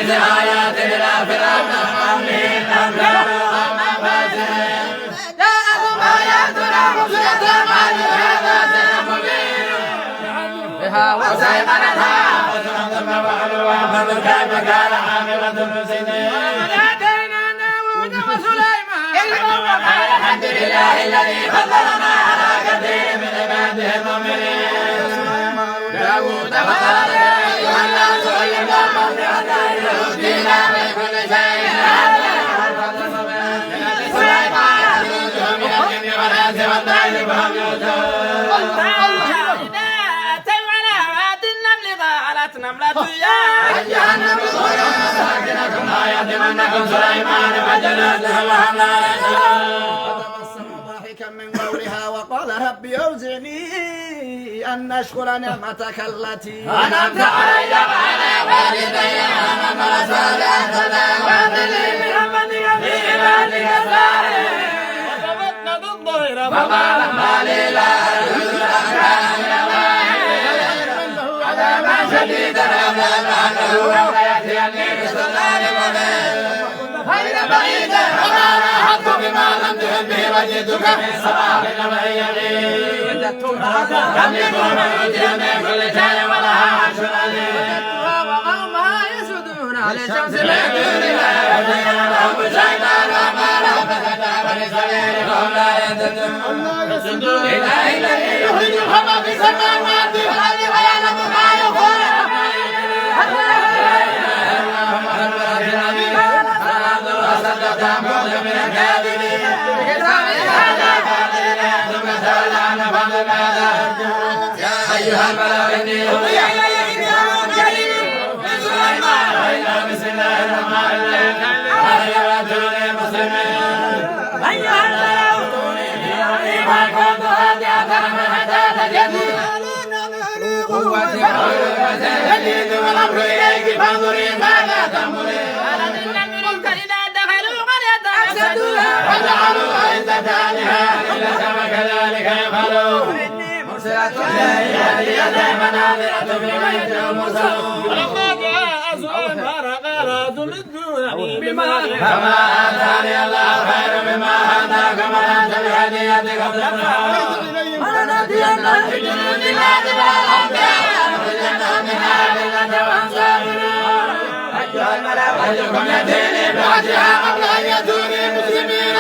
آيات إلى فرعون وقومه جاءكم آياتنا مبصرة ما هذا سحر مبين بها وسيقنتها ثم فعلوا فانظر كيف كان عاقبة المفسدين ونادينا داود وسليمان وقال الحمد لله الذي فضلنا على كثير من عباده المؤمنين داود فقال يا أيها الناس إنا قد أوتينا من كل شيء سليمان يؤتون من الجن والإنس والطير فهم يؤتون نملة يا أيها النبي ادخلوا مساكنكم لا يهدمنكم سليمان وجنوده وهم لا يشعرون فتبسم ضاحكا من قولها وقال رب أوزعني أن أشكر نعمتك التي أنعمت علي وعلى والدي وأن أعمل صالحا وأدلي برحمتك في عبادك الصالحين وتفقد الظهر فقال ما لي لا أجوز الأحكام عذابا شديدا أنه ويأتيني بسلطان مبين غير بعيد وما لاحظت بما لم تهن به وجدتك في صباح ويقين كم يكون أوتي من كل شيء ولها عرش عظيم وقومها يسجدون للشمس من دون الله وزين لهم الشيطان أعمالهم فكتب لسبيلهم لا يهتدون يسجدون لله الذي يخرج الخبأ في السماوات والأرض ويعلم ما يخفون وصدق موسى من الكاذبين بكتاب هذا فاضل ثم تولى عن فضل هذا يا أيها الملأ إني أوحي إلي كتاب كريم من سليمان وإنا بسم الله الرحمن الرحيم أيها المسلمين أيها الملأ أوتوني بأمري ما كنت خاطئة من حتى تجدوا قوتي جديد والأمر إليك فانظري ماذا تأمرين وجعلوا عزة أهلها إلا كذلك يفعلون مرسلة هي منازلة في بيت المرسلون ولما جاء سليمان قال تمدونني بمال فما آتاني الله خير مما آتاكم وأنت بهديتك ولنأتينهم بجنود لا جبال أمثالها ونخرجنهم منها أذلة وصاغرين أيها الملأ أيكم يأتيني بعهدها قبل أن يأتوني مسلمين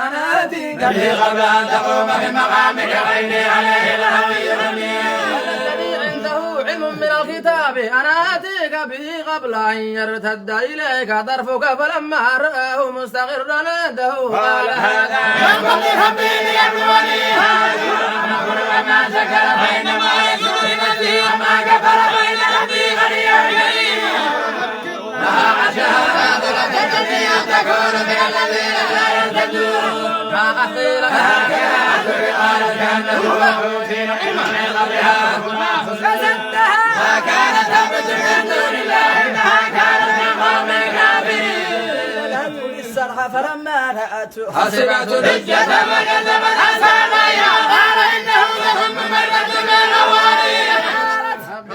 أنا آتيك به قبل أن تقوم من مقامك وإني عليه لقوي أمين الذي عنده علم من الكتاب أنا آتيك به قبل أن يرتد إليك طرفك فلما رآه مستقرا عنده قال هذا من فضل ربي ليبلوني وما شكر فإنما يشكر لنفسه وما كفر فإن ربي غني كريم لها عشاء التي أن تكون من الذين لا يرتدون ما قيل لها كانت قالت كأنه مبعوثين من قبلها فزدتها ما كانت تنبت من دون الله إنها كانت من قوم كافرين السرح فلما رأته حسبت رجة وكذبت أصحابها قال إنه لهم مرة من الأولين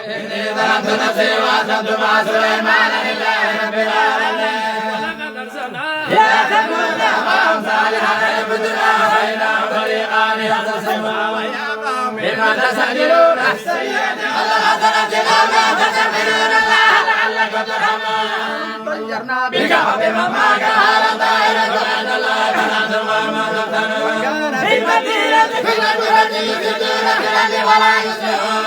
إني ظلمت نفسي وأسلمت مع سليمان لله رب العالمين يا ثمود أخاهم صالحا اعبدونا وإلهه طريقان يختصمون بما تستعجلون السيئة على الحسنة قولا تستغفرون الله لعلكم ترحمون طيرنا بك وبمن معك على طائرة عند الله فلا تلقوا ما تفتنون في المدينة في المدينة يفسدون في الأرض ولا يصلحون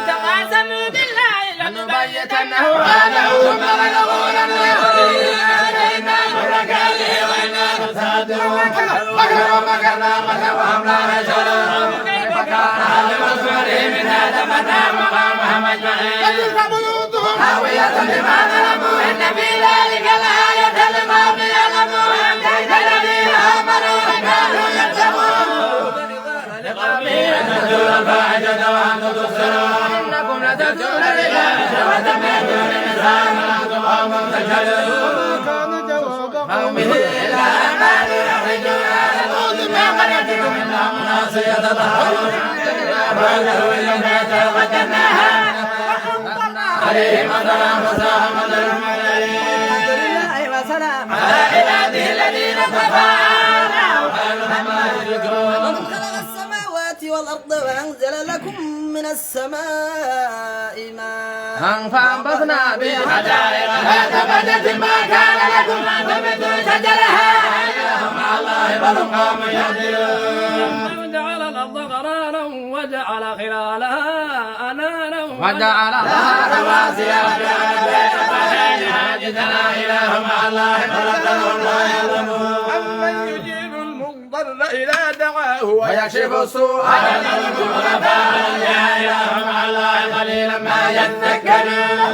تقاسموا بالله لنبيتنه أهله ثم لنقولن إنا بركاته وإنا نصادقون ومكرنا وهم لا يشعرون وكان أهل مسؤوله من هذا متى مقامهم أجمعين وتلك بيوتهم خاوية بما ظلموا إن في ذلك لآية لقوم يعلمون الذين آمنوا وكانوا يتقون لقوم يتقون الفاحشة وأنتم تبصرون إنكم لتأتون الرجال شهوة من دون النساء وأنتم قوم تجهلون قومه إلا أن يخرجون الأرض من قريتكم إنهم أناس يتطهرون وله إلا البيت وقدرناها عليهم السلام وسلام الحمد لله وسلام على عباده الذين اصطفى من خلق السماوات والأرض وأنزل لكم من السماء ماء فأنبتنا به حدائق ذات بهجة ما كان لكم أن تنبتوا شجرها مع الله بل هم قوم يهدون وجعل الأرض قرارا وجعل خلالها أنارا وجعل لها رواسي وجعل بين بحرين حاجتنا إله مع الله فلقدهم لا يظلمون أمن يجيب المضطر إذا دعاه ويكشف السوء ويجعلكم خلفاء يا إله مع الله قليلا ما يذكرون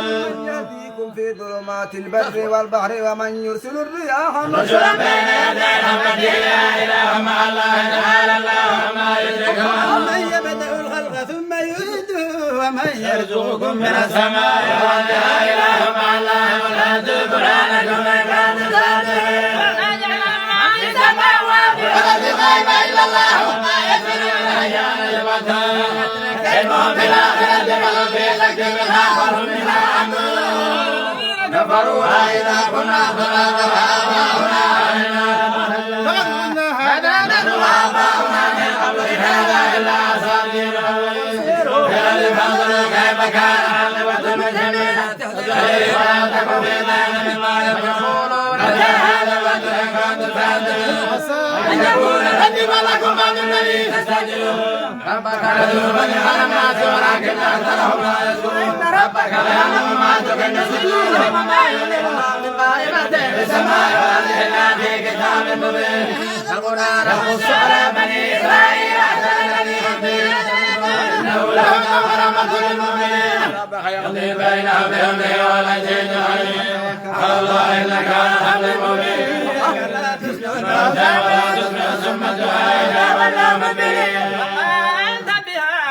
من يهديكم في ظلمات البر والبحر ومن يرسل الرياح رسلا بين يدي رحمته يا إله مع الله تعالى الله ما يشركون ومن يبدأ الخلق ثم يعيده ومن يرزقكم من السماء والأرض لا إله مع الله ولا برهانكم من كان صادقين والأرض غيب إلا الله وما يشركون أيام الوتر علمهم بالآخرة فهم في شك منها وهم منها عمون كفروها إذا كنا ترابا وآباؤنا هدانا وآباؤنا من قبل هذا إلا أساطير الأولين فانظروا كيف كان عاقبة المجرمين ولا تكن في ذلك مما يقولون هذا الوجه إن كنتم تعلمون أن يكون الهدم لكم بعد الذي تستعجلون ربك يذوب على الناس ولكن أكثرهم لا يشكرون ربك يعلم ما تكن صدورهم وما يعلمون من غائبة في السماء والأرض إلا في كتاب مبين القرآن نقص على بني إسرائيل أحسن الذي هم فيه إنه لهدى ورحمة للمؤمنين يقضي بينهم بأمره والعزيز الحكيم على الله إنك على حبل المبين ولا تسمع ثم دعائنا ولا مدبرين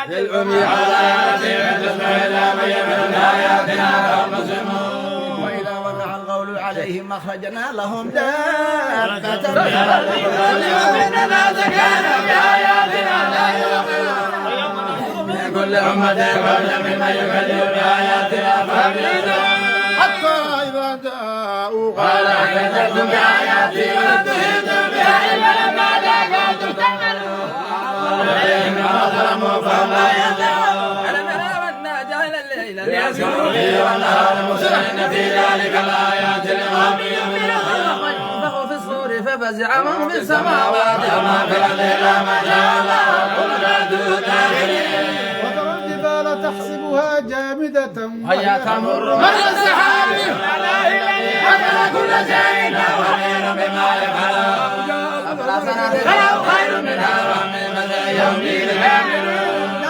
للأمي على آياتهم تسمع إلى من يمن آياتنا فهم مسلمون وإذا وقع القول عليهم أخرجنا لهم دابة إننا زكانا بآياتنا لا يوقنون كل أمة قبل ممن يكذب بآياتنا فهم يهتدون حتى إذا جاءوا قال كذبتم بآياتي ولم تهتدوا بها إلا لما جاءكم تعملون عليهم ما ظلموا فهم لا يهتدون ألم يروا أنا جعل الليل ليسكنوا فيه والنهار مبصرا إن في ذلك الآيات لقوم يؤمنون ونفخوا في الصور ففزع من في السماوات وما في الأرض إلا ما شاء الله وكل عدو داخلين وترى الجبال تحسبها جامدة وهي تمر مر السحاب حتى كل شيء خبير بما يفعلون فلو خير منها ومن مثل يوم يعملون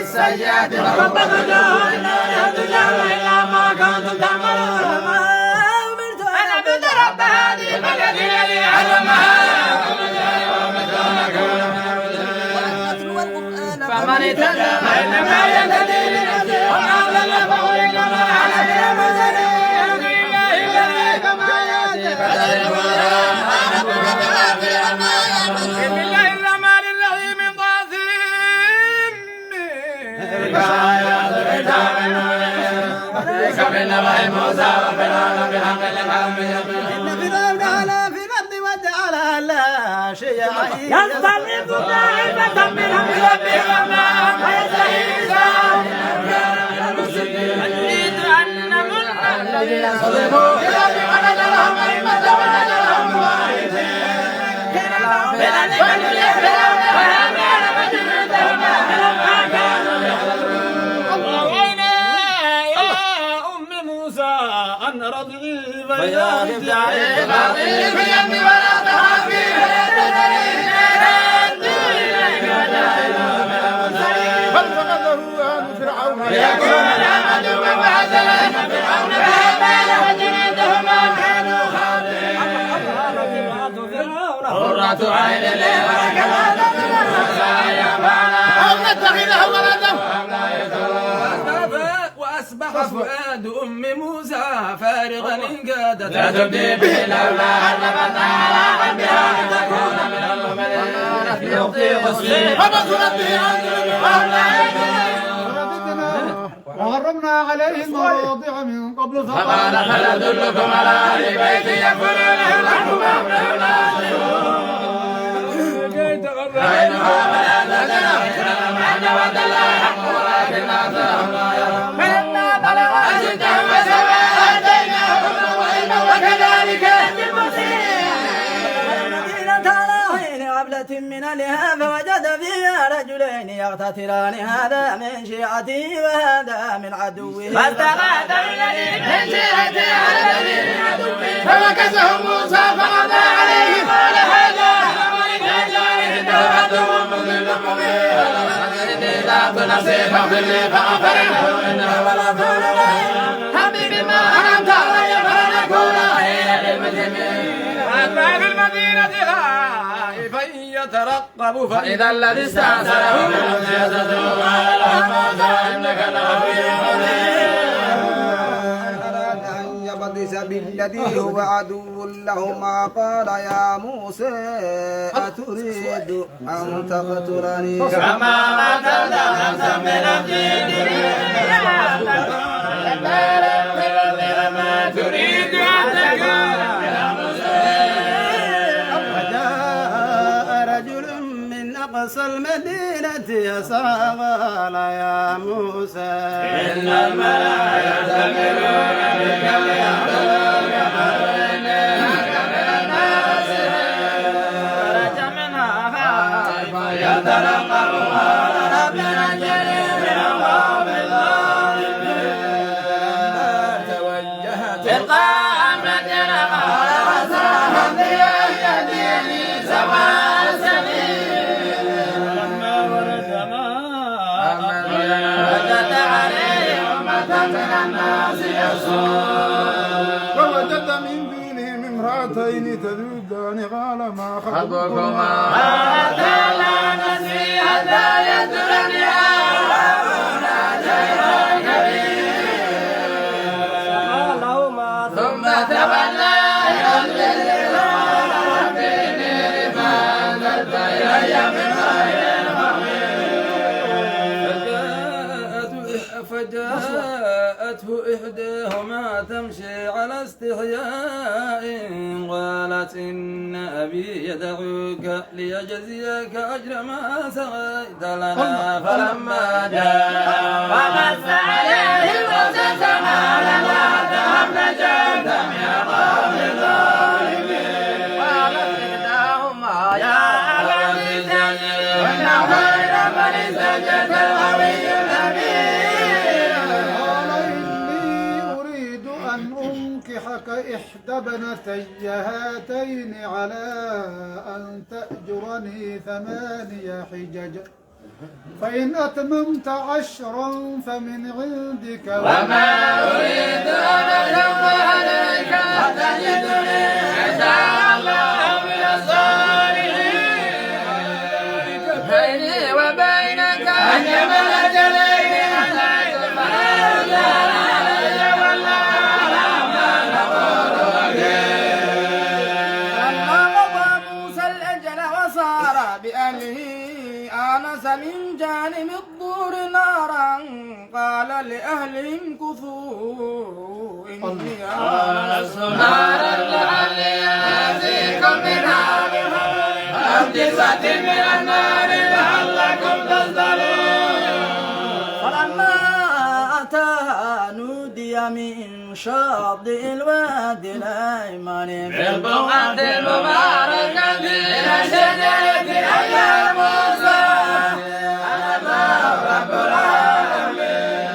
السيئات فقبضوا النار تجاوز إلا ما كنتم تعملون أمرت أن أعبد رب هذه البلد الذي حرمها فمن اهتدى فإنما يهتدي لنفسه وما ضل فأولئك على بسم الله الرحمن الرحيم طاسم آيات الكتاب المبين كبنبأ موسى وفرعون بالحق لقوم يؤمنون فرعون على في الأرض وجعل لها شيعا يستضعف طائفة منهم يذبح أبناءهم ويستحيي نساءهم نريد أن نمن الذين صدقوا يذبحون لهم أئمة ونجعلهم الوارثين بذلك نجزي فرعون وهامان وجنودهما لما كانوا يعملون وأوحينا إلى أم موسى أن رضعي فإذا خفت عليه فاضي في اليم ولا تخافي ولا تذري فالتقطه آل فرعون ليكون لهم عدوا وحسنا إن فرعون وهامان وجنودهما كانوا خاطئين قرة عين لي ولكما أو نتخذه ولدا وأصبح فؤاد أم موسى فارغا إن كادت لا تبدي به لولا علمتنا على قلبها لتكون من المؤمنين فبصرت به عن ذنوبهم وهم لا يدرون وحرمنا عليه المواضع من قبل فقال هل أدلكم على أهل بيت يكفلونه لكم وهم ناصحون فإنه من أنزلنا أن وعد الله حق ولكن أكثرهم لا يعلمون فلما بلغ أشدهم وسوى آتيناهم وعلما وكذلك نجزي المحسنين قبلة من أهلها فوجد فيها رجلين يقتتلان هذا من شيعته وهذا من عدوه فاستغاث الذي من شيعته على الذي من عدوه فمكثه موسى فقضى عليه قال هذا عدو مضل مبين إني ذات نفسي فاغفر لي فغفر له إنه هو الغفور الرحيم حبيبي ما أنعمت علي فلنكون خيرا للمسلمين وأتبع في المدينة خائفا يترقب فإذا الذي استأثره بالأمس يسده قال له موسى إنك لغفور مبين بالذي هو عدو لهما قال يا موسى أتريد أن تقتلني كما قتلت نفسا بنفس ما تريد أن تكون يا موسى وجاء رجل من أقصى المدينة يسعى قال يا موسى إن الملأ يأتمرون بك ليقتلوك فإنك من الناصحين خرج منها خائفا يترقب قال رب نجني من القوم الظالمين توجه تلقاء مدين قال عسى ربي أن يهديني سواء السبيل لما ورد ماء وجد عليه أمة من الناس يسوع فوجد من دونهم امرأتين تذودان قال ما خطبكما قالتا لا نسقي حتى يصدر أبونا شيئا كبيرا ثم تولى إلى قال رب إني لما أنزلت إلي من خير فجاءته إحداهما تمشي على استحياء قالت إن أبي يدعوك ليجزيك أجر ما سقيت لنا فلما جاء وقص عليه القصص قال لا تهب نجوت من القوم الظالمين قالت إحداهما يا أبت استأجره إن خير من استأجرت القوي الأمين قال إني أريد أن أنكحك إحدى ابنتي هاتين على أن تأجرني 8 حجج فإن أتممت 10 فمن عندك وما أريد أن أشق عليك فتجدني إن شاء الله من الصالحين بيني وبينك أجمل أجلين أتيت فلا يزال علي والله ما نقول وكيل لما قضى موسى الأجل وصار بأهله آنس من جانب الطور نارا قال لأهلهم كثوا إني آنست نارا لعلي آتيكم منها أو جزوة من النار لعلكم تصطلون فلما أتاها نودي من شاطئ الوادي الأيمن في البقعة المباركة إلى شجرة يا موسى أنا الله رب العالمين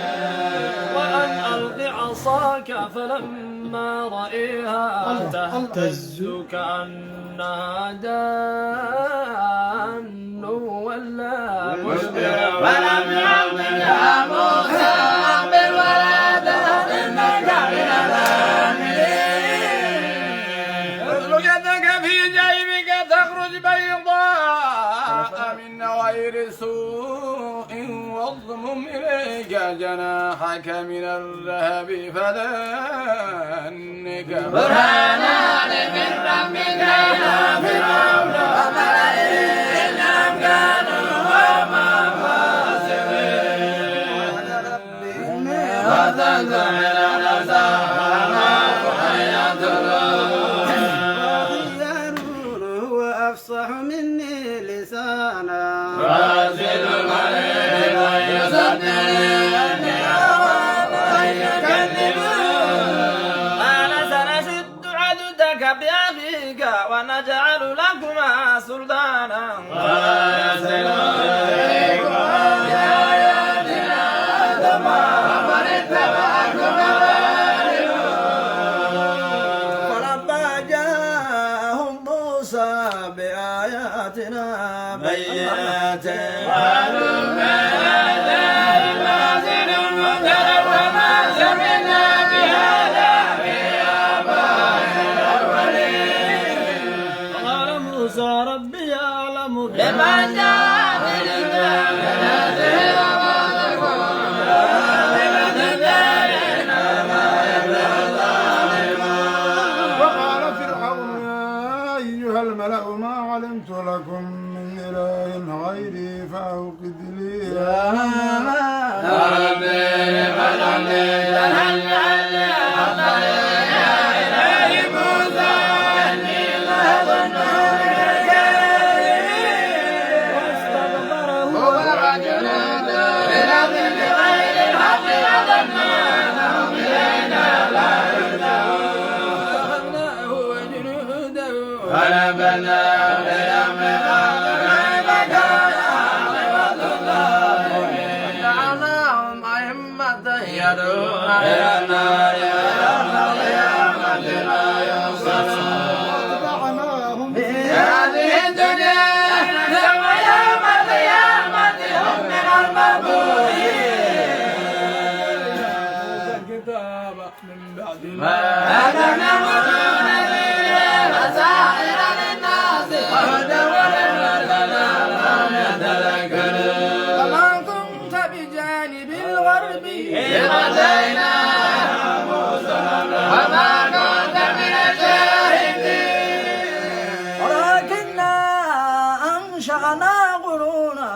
وأن ألق عصاك فلما رأيها تهتز كأنها جان ولا مدبرا ولم يعمل يا موسى أقبل ولا تهب إنك من الآمنين اطلق يدك في جيبك تخرج بيضاء من غير سوء واضمم إليك جناحك من الذهب فذنك برهانان من ربك إلى فرعون وملئه إنهم كانوا قوما فاسقين أنتم من الأنصار وخيار هو أفصح مني لسانا راسل المريض يصدني قال سنشد عددك بأخيك ونجعل لكما سلطانا ويصل إليكم بآياتنا فمن اتبعكم فلما جاءهم موسى بآياتنا بينات قالوا ما هذا إلا سحر مفترى وما سمعنا بهذا في آبائنا الأولين قال موسى ربي أعلم لمن جاء بالهدى من هذه وما تكون عاقبة الدارين وما يبلغ الظالمون وقال فرعون يا أيها الملأ ما علمت لكم من إله غيري فأوقد لي يا هامان يا ربي لمن عليت هل أفضل يا إلهي موسى إني لأظنه من الكاذبين هو رجل بلفظ بغير الحق وظنوا إلينا لا يرجعون فأخذناه وجنوده فنبذناه باليم فكيف كان عاقبة الظالمين جعلناهم أئمة يدعون إلى النار ويوم القيامة لا ينصرون واتبعناهم في هذه الدنيا ثم يوم القيامة هم من المقبولين الكتاب من بعد ما نمرون بصائر للناس وهدى وللمرسلين لهم يتذكرون وما كنت بجانب الغرب إذ أتينا موسى وما كنت من الشاهدين ولكننا أنشأنا قرونا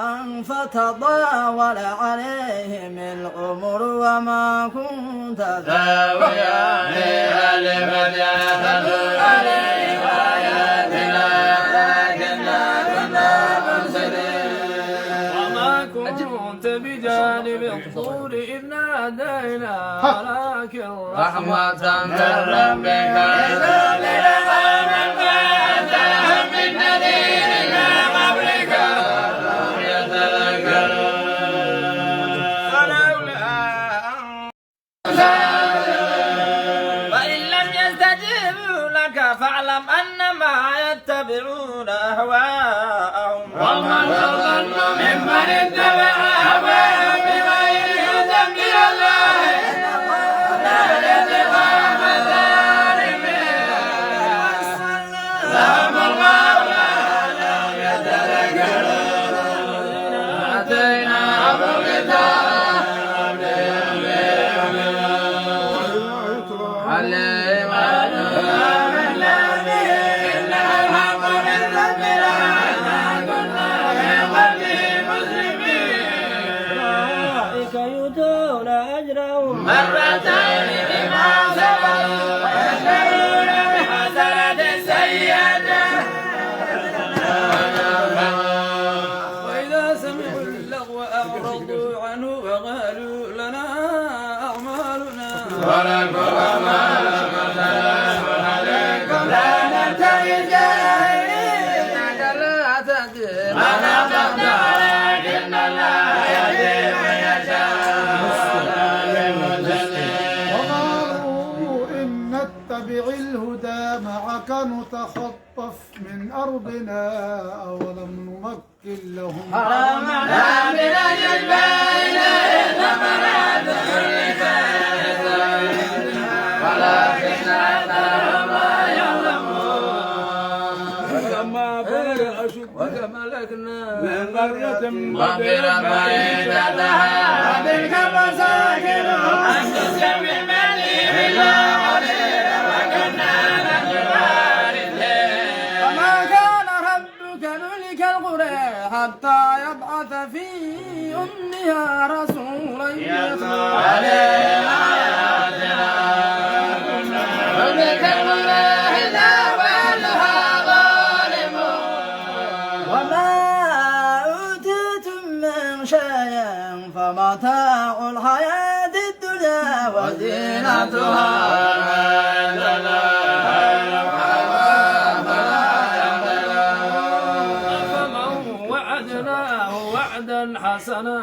فتضاول عليهم الأمر وما كنت ذاويا لأهل مدين تتلو عليهم آياتنا لكننا كنا مرسلين وما كنت بجانب الطور إذ نادينا ولكن رحمة من ربك لتنذر قوما ما أتاهم من نذير من قبلك لهم يتذكرون فلولا فإن لم يستجيبوا لك فاعلم أنما يتبعون أهواءهم ومن أضل ممن اتبع هواه بغير هدى من الله لا يتقام الظالمين لهم القول لهم يتذكرون آتيناهم الكتاب عليهم أولئك يؤتون أجرهم مرتين بما صبروا ويشترون بحسنة سيئة وإذا سمعوا اللغو أعرضوا عنه وقالوا لنا أعمالنا ولكم أعمالكم سلام عليكم لا نبتغي الجاهلين لا تدري من أخذنا ولكن الله يهدي من يشاء ولا للمتقين وقالوا إن نتبع الهدى معك نتخطف من أرضنا أولم نمكن لهم لا من أجل إليه ثمرات كل خير ولكن أكثرهم لا يعلمون فلما بلغ أشد وكملكنا من قرية مغفرة بعيدتها وتلك مساكنهم أن تسكن من بعدهم إلا قليلا وكنا نحن الوارثين وما كان ربك ملك القرى حتى يبعث في أمها رسولا يتلو عليهم آياته زينتها حسنا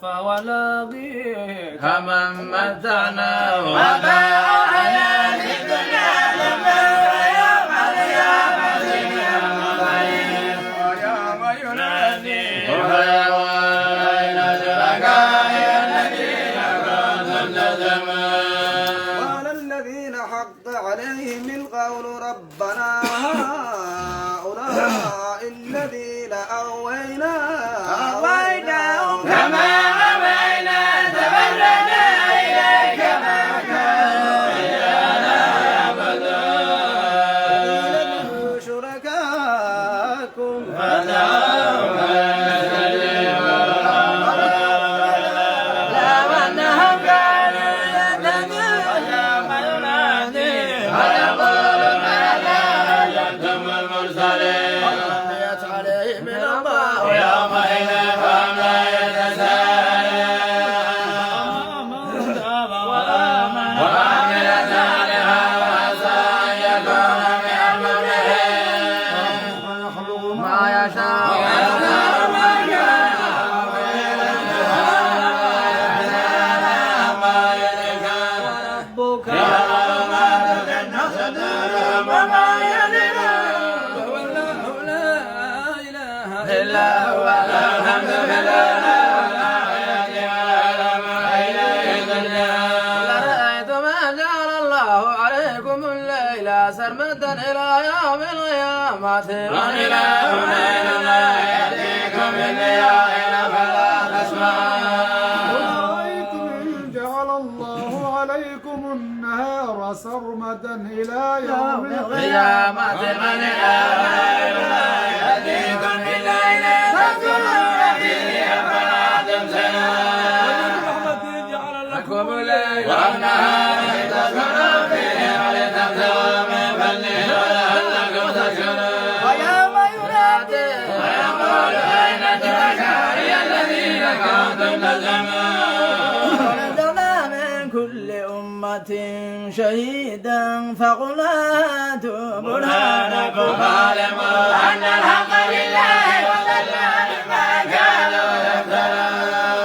فهو لاقيه كمن متعناه وباعنا للدنيا لما يوم القيامة ويوم ينادي وين شركائي الذين كنتم تزعمون قال الذين حق عليهم القول ربنا هؤلاء الذين أغوينا كما أبينا تبرنا إليك ما كانوا إيانا يعبدون شركاءكم فتعالوا لو أنهم كانوا يتقون يوم ينادي ويقول ماذا أجبتم المرسلين وحميت عليهم الأنباء يومئذ فهم لا يتساءلون وآمن وعمل صالحا وعسى أن يكون من المفلحين ما يشاء ويختار ما كان ربك يعلم ما تكن صدورهم وما يعلمون والله لا إله إلا هو الحمد لله لرأيتم أن جعل الله عليكم الليل سرمدا إلى يوم القيامة من إله غير الله يأتيكم بالضياء فلا تسمعون ورأيتم إن جعل الله عليكم النهار سرمدا إلى يوم القيامة من إله غير الله يأتيكم بالليل تسكنون فيه فلا تمسكون جعل لكم الليل والنهار تسكنون فيه ولتبتغوا من فضله ولعلكم تشكرون ويوم ينادي ويقول أين شركائي الذين كنتم تزعمون ونزعنا من كل أمة شهيدا فقلنا هاتوا برهانكم فاعلموا أن الحق لله وضل عما كانوا يفترون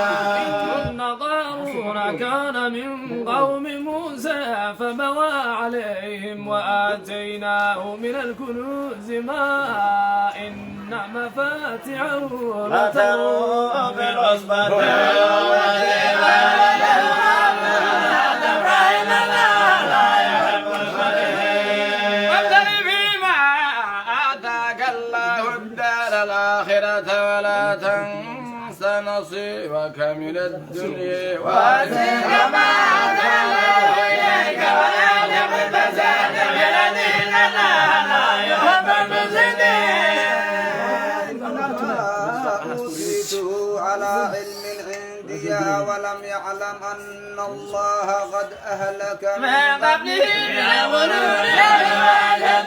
قارون كان من قوم موسى فبوى عليهم وآتيناه من الكنوز ما إن مفاتحه لتنوء بالعصبة وابتغ فيما آتاك الله الدار الآخرة ولا تنس نصيبك من الدنيا وأحسن كما أحسن الله إليك ولا تبغ الفساد في الأرض إن الله لا يحب المفسدين. أوتيته على علم عندي ولم يعلم أن الله قد أهلك من قبله من القرون أزواجا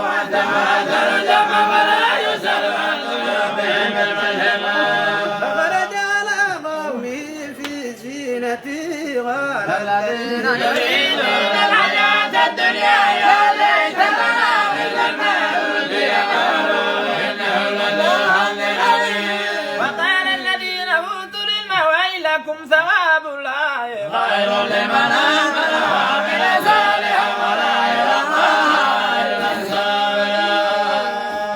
وتماثل الجمع فلا يسأل عن ذنوبهم المجرمون فخرج على قومه في زينته قال الذين يريدون الحياة الدنيا يا ليت لنا مثل ما أوتي قارون إنه لذو حظ عظيم. وقال الذين أوتوا العلم ويلكم ثواب الله خير لمن آمن وعمل صالحا ولا يلقاها إلا الصابرون.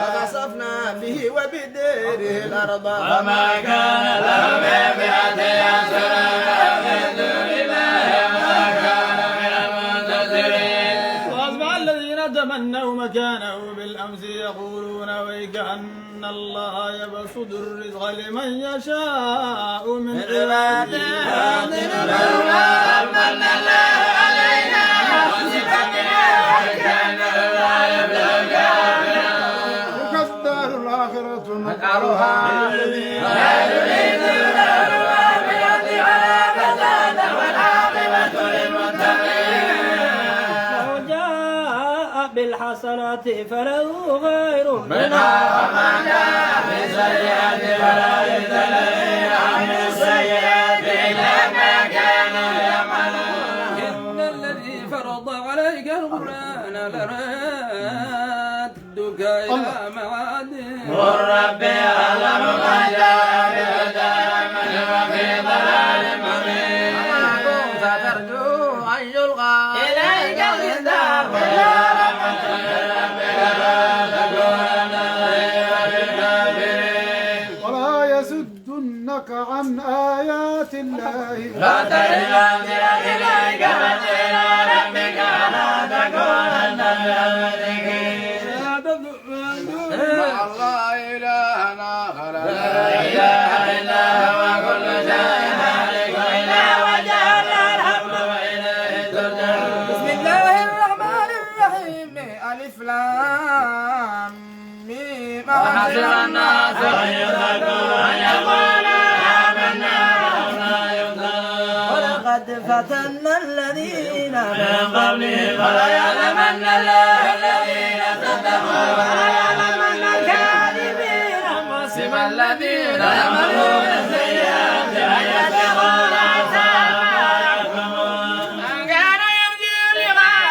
فخسفنا به وبداره الأرض وما كان له من فئة ينصرونه من دون الله وما كان من المنتصرين. وأصبح الذين تمنوا مكانه بالأمس يقولون ويكأن الله يبسط الرزق لمن يشاء من عباده وكالدار الآخرة متعرها الذين لا يريدون عدوا بالأرض ولا فسادا والعاقبة للمتقين. لو جاء بالحسنات فله خير منها وما جاء بالسيئات فلا يجزى الذين عملوا السيئات إلا ما كانوا يعملون. إن فرض عليك القرآن لردك إلى معاد قل ربي أعلم ما جاء بهدى من هو في ضلال مبين كنت ترجو أن يلقى إليك الكتاب يا رحمة ربك لا تكونن ظهيرا للكافرين ولا يسدنك عن آيات الله لا تنزل إليك إلى ربك لا تكونن من المشركين مع الله إلهنا خلق لا إله إلا هو كل شيء هالك إلا وجهه الحمد وإليه ترجعون بسم الله الرحمن الرحيم ألف لام ميم وحسب الناس أن يتركوا أن يقولوا آمنا وهم لا يفتنون ولقد فتنا الذين من قبلهم وليعلمن الله الذين صدقوا وليعلمن الكاذبين حسب الذين يعملون السيئات أن يتقون عسى ما يحكمون من كان يرجو لقاء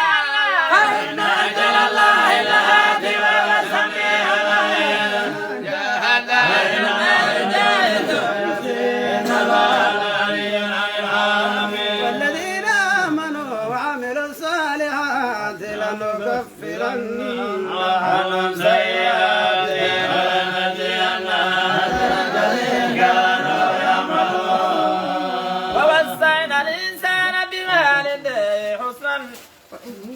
فإن أجل الله لآت وهو السميع العليم جاهد بين إن الله لغني عن العالمين والذين آمنوا وعملوا الصالحات لنكفرن عنهم سيئاتهم ولنجزينهم الذين كانوا يعملون ووصينا الإنسان بوالديه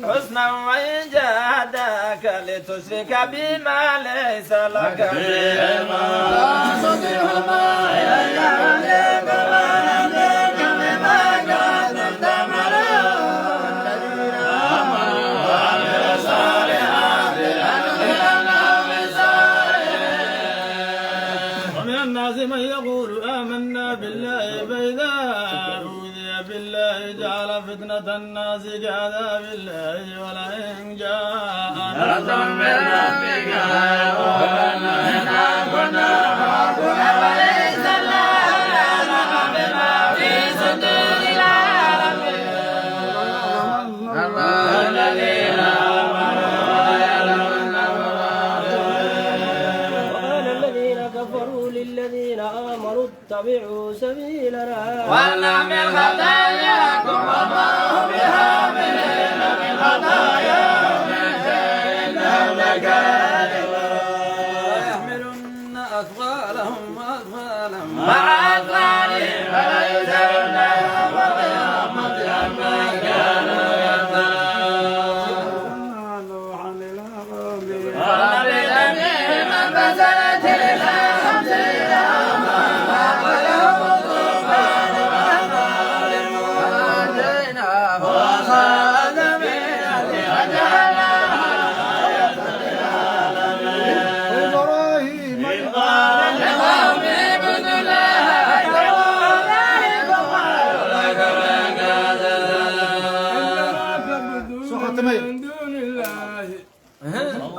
حسنا وإن جاهداك لتشرك بما ليس لك به علم لا تطعهما إلي عليك ونهديك بما كنتم تعملون الذين آمنوا وعملوا الصالحات لندخلنهم بالصالحين ومن الناس من يقول آمنا بالله فإذا أوذي بالله جعل فتنة الناس كعذاب الله ولئن جاء نصر من ربك ليقولن إنا كنا معكم أوليس الله يعلم بما في صدور العالمين الذين آمنوا ويعلمون وقال الذين كفروا للذين آمنوا اتبعوا سبيلنا ولنعمل خطاياكم وما هم بحاملين من خطاياهم من شيء إنهم لكاذبون ويحملن أثقالهم وأثقالا مع أثقالهم فليسألن يوم القيامة عما كانوا يفترون نوحا إلى قومه ولنبذ من فسدت إلى 50 يوما فأخذهم الطوفان والظالم وآتيناه وأصحاب السفينة وجعلناها آية للعالمين إبراهيم إذ قال لقومه اعبدوا الله واتقوا ذلكم خير لكم إن كنتم صحة ميت من دون الله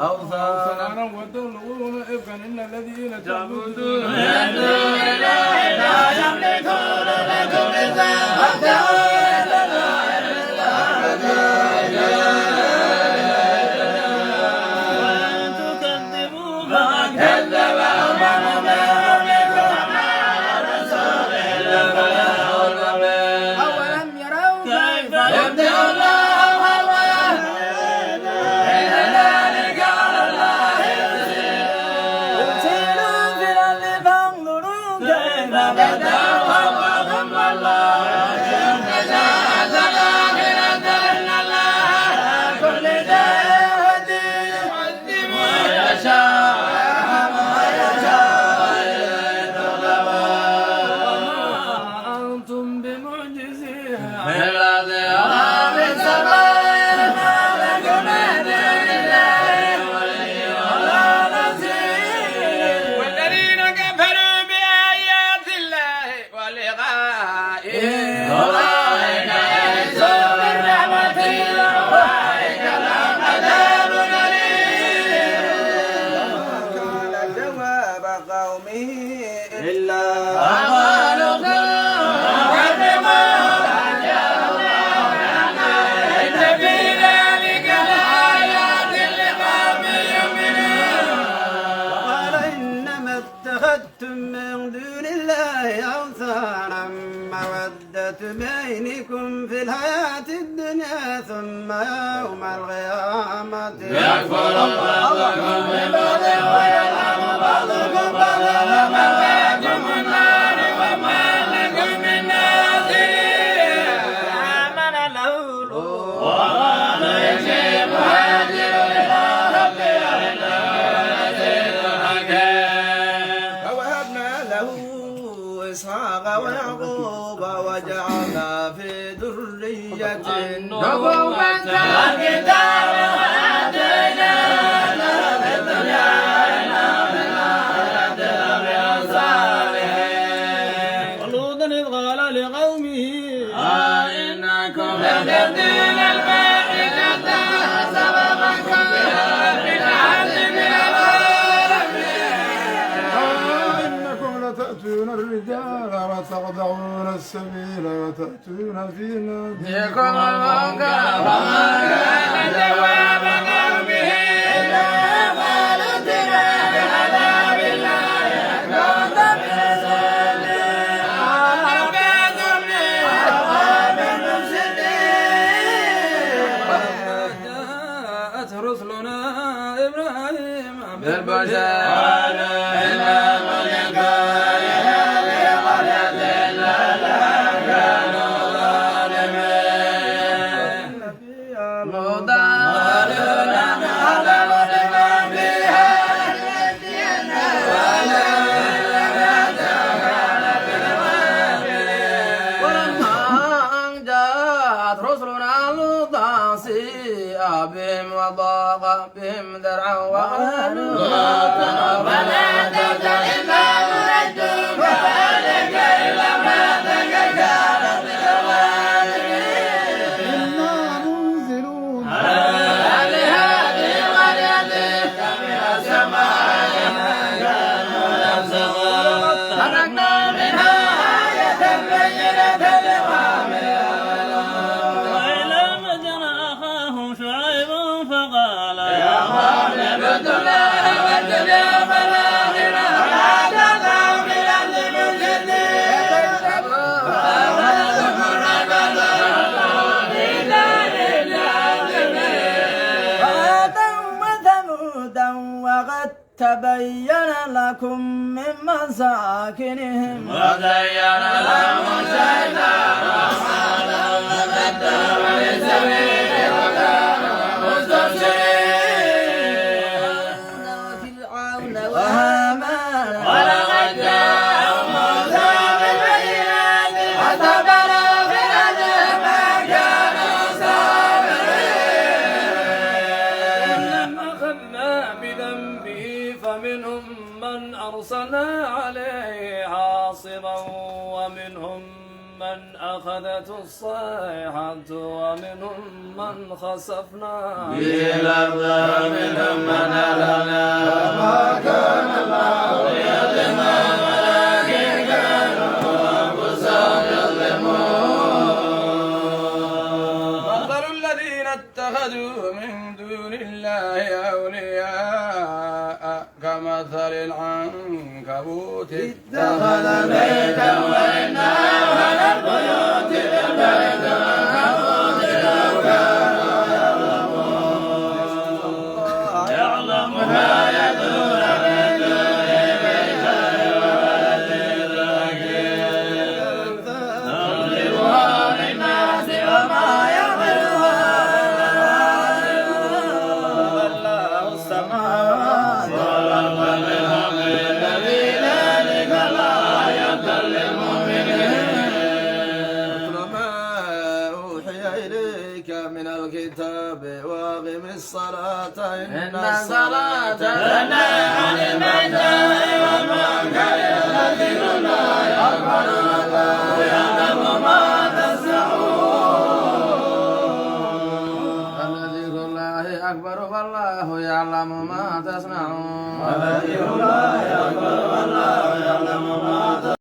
أوثانا وتلغون إفكا إن الذين تعبدون من دون الله لا يملكون لكم رزقا وابتغوا إلى الله وإن تكذبوا فقد كذب أمم من قبلكم وما على الرسول إلا البلاغ المبين أولم يروا كيف يبدئ الله خلقه إن ذلك على الله يسير سيروا في الأرض فانظروا كيف كيف بدأ الخلق ثم الله ينتزع ثم يوم القيامة يكفر بعضكم ببعض ويلعن بعضكم بعضا ومأواكم النار وما لكم من ناصرين آمن له وقال يمشي مهاجر إلى ربه إنه لعزيز حكيم فوهبنا له إسحاق ويعقوب وجعلنا في ذريته نبوة الكتاب وآتيناه في الدنيا إنه في الآخرة لمن الصالحين ولوطا إذ قال لقومه إنكم لتأتون الفاحشة سبقكم بها بالعدل من العالمين إنكم لتأتون الرجال وتقطعون السبيل وتأتون في يكون المنكر فما كان جواب قومه إلا قال ائتنا بعذاب الله إن كنت من الصادقين قال اعتذرني أقوام المفسدين جاءت رسلنا إبراهيم بالبشر إلى ملك هذه قرية إلا كانوا ظالمين لوطا قالوا نعلم لمن فيها ولما جاءت رسلنا لوطا سيء بهم وضاق بهم ذرعا وقالوا ولا تبتغي ما ولدتم فذلك إلا ما كانت للظالمين إنا منزلون على هذه قرية من السماء كانوا يرزقون تركنا منها آية بينة لقومها وإلى مدين أخاهم شعيب فقال يا قوم اعبدوا الله والدنيا والآخرة ولا تطغوا في الأرض مفسدين وأولادكم ربكم في دار الجاهلين وعادا وثمودا وقد تبين لكم من مساكنهم وزين لهم الشيطان أعمالهم فصدهم عن السبيل وكانوا مستبصرين وفرعون وهامان ولقد جاءهم موسى بالبينات واستكبروا في الأرض ما كانوا صابرين لما أخذنا بذنبه فمنهم من أرسلنا عليه حاصبا ومنهم من أخذته الصيحة ومنهم من خسفنا به الأرض ومنهم من أهلكنا وما كان الله ليظلمهم ولكن كانوا أنفسهم يظلمون مثل الذين اتخذوا من دون الله أولياء كمثل العنكبوت اتخذ بيتا وإن أوهن البيوت للبيت العنكبوت لو كانوا يعلمون يعلم ما يدعون من دونه بشيء والعزيز الحكيم نضربها للناس وما يعقلها الله السماوات والأرض بالحق الذي ذلك الآية للمؤمنين اتل ما أوحي إليك من الكتاب وأقم الصلاة إن الصلاة تنهى عن الفحشاء والمنكر وذكر الله أكبر والله يعلم ما تصنعون ذكر الله أكبر والله يعلم ما تصنعون وذكر الله أكبر والله يعلم ما تصنعون